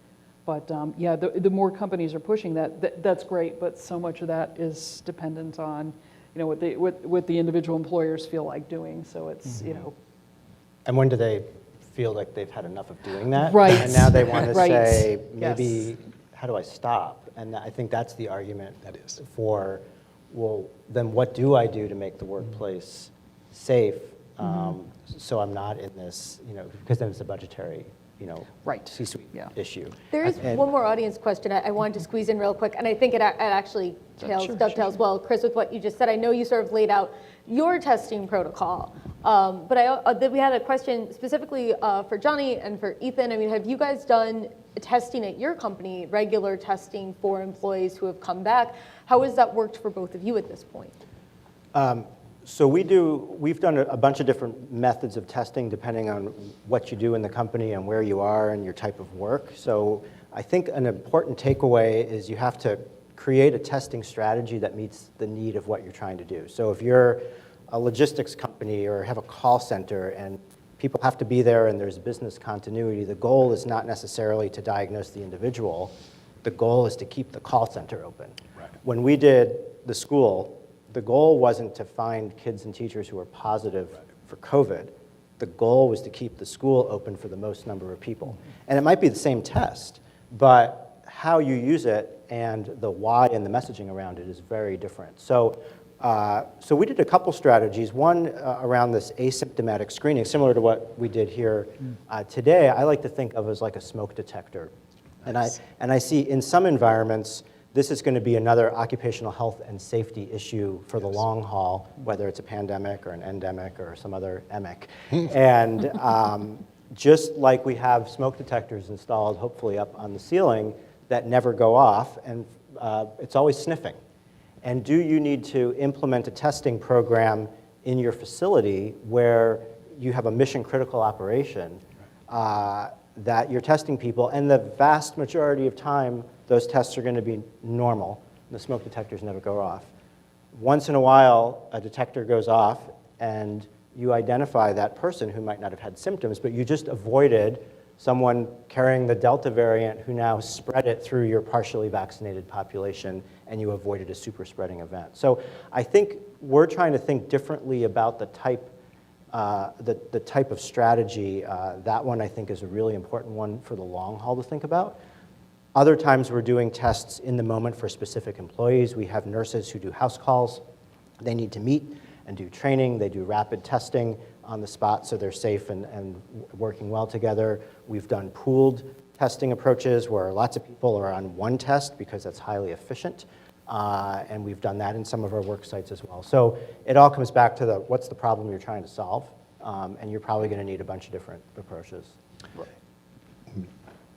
But yeah, the more companies are pushing that's great, but so much of that is dependent on, what the individual employers feel like doing. So it's, And when do they feel like they've had enough of doing that? Right. And now they want to Right. say, maybe, Yes. how do I stop? And I think that's the argument That is. for, well, then what do I do to make the workplace safe so I'm not in this, because then it's a budgetary, Right. C-suite Yeah. issue. There is And- one more audience question I wanted to squeeze in real quick, and I think it actually dovetails well, Chris, with what you just said. I know you sort of laid out your testing protocol, but we had a question specifically for Johnny and for Ethan. I mean, have you guys done testing at your company, regular testing for employees who have come back? How has that worked for both of you at this point? So we've done a bunch of different methods of testing depending on what you do in the company and where you are and your type of work. So I think an important takeaway is you have to create a testing strategy that meets the need of what you're trying to do. So if you're a logistics company or have a call center and people have to be there and there's business continuity, the goal is not necessarily to diagnose the individual. The goal is to keep the call center open. Right. When we did the school, the goal wasn't to find kids and teachers who were positive for COVID. The goal was to keep the school open for the most number of people. And it might be the same test, but how you use it and the why and the messaging around it is very different. So we did a couple strategies. One around this asymptomatic screening, similar to what we did here today. I like to think of as like a smoke detector. Nice. And I see in some environments, this is going to be another occupational health and safety issue for the long haul, whether it's a pandemic or an endemic or some other emic. And just like we have smoke detectors installed, hopefully up on the ceiling, that never go off, and it's always sniffing. And do you need to implement a testing program in your facility where you have a mission-critical operation that you're testing people, and the vast majority of time, those tests are going to be normal. The smoke detectors never go off. Once in a while, a detector goes off, and you identify that person who might not have had symptoms, but you just avoided someone carrying the Delta variant who now spread it through your partially vaccinated population, and you avoided a super spreading event. So I think we're trying to think differently about the type of strategy. That one, I think, is a really important one for the long haul to think about. Other times we're doing tests in the moment for specific employees. We have nurses who do house calls. They need to meet and do training. They do rapid testing on the spot so they're safe and working well together. We've done pooled testing approaches where lots of people are on one test because that's highly efficient. And we've done that in some of our work sites as well. So it all comes back to what's the problem you're trying to solve? And you're probably going to need a bunch of different approaches.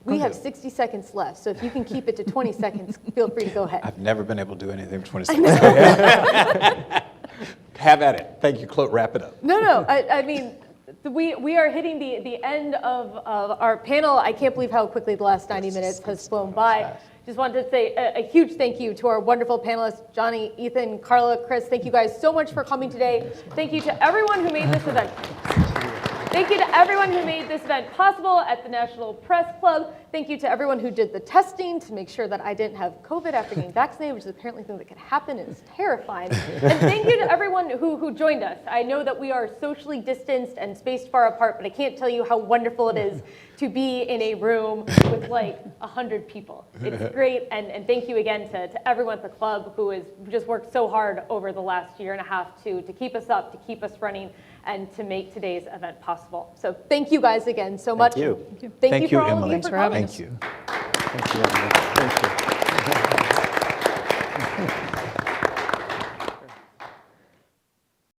We have 60 seconds left, so if you can keep it to 20 seconds, feel free to go ahead. I've never been able to do anything for 20 seconds. Have at it. Thank you, Chloe. Wrap it up. No, I mean, we are hitting the end of our panel. I can't believe how quickly the last 90 minutes has flown by. Just wanted to say a huge thank you to our wonderful panelists, Johnny, Ethan, Karla, Chris. Thank you guys so much for coming today. Thank you to everyone who made this event. Thank you to everyone who made this event possible at the National Press Club. Thank you to everyone who did the testing to make sure that I didn't have COVID after getting vaccinated, which is apparently something that can happen and is terrifying. And thank you to everyone who joined us. I know that we are socially distanced and spaced far apart, but I can't tell you how wonderful it is to be in a room with like 100 people. It's great, and thank you again to everyone at the club who has just worked so hard over the last year and a half to keep us up, to keep us running, and to make today's event possible. So thank you guys again so much. Thank you. Thank you for all Emily. of you Thanks for for having coming. us. Thank you. Thank you.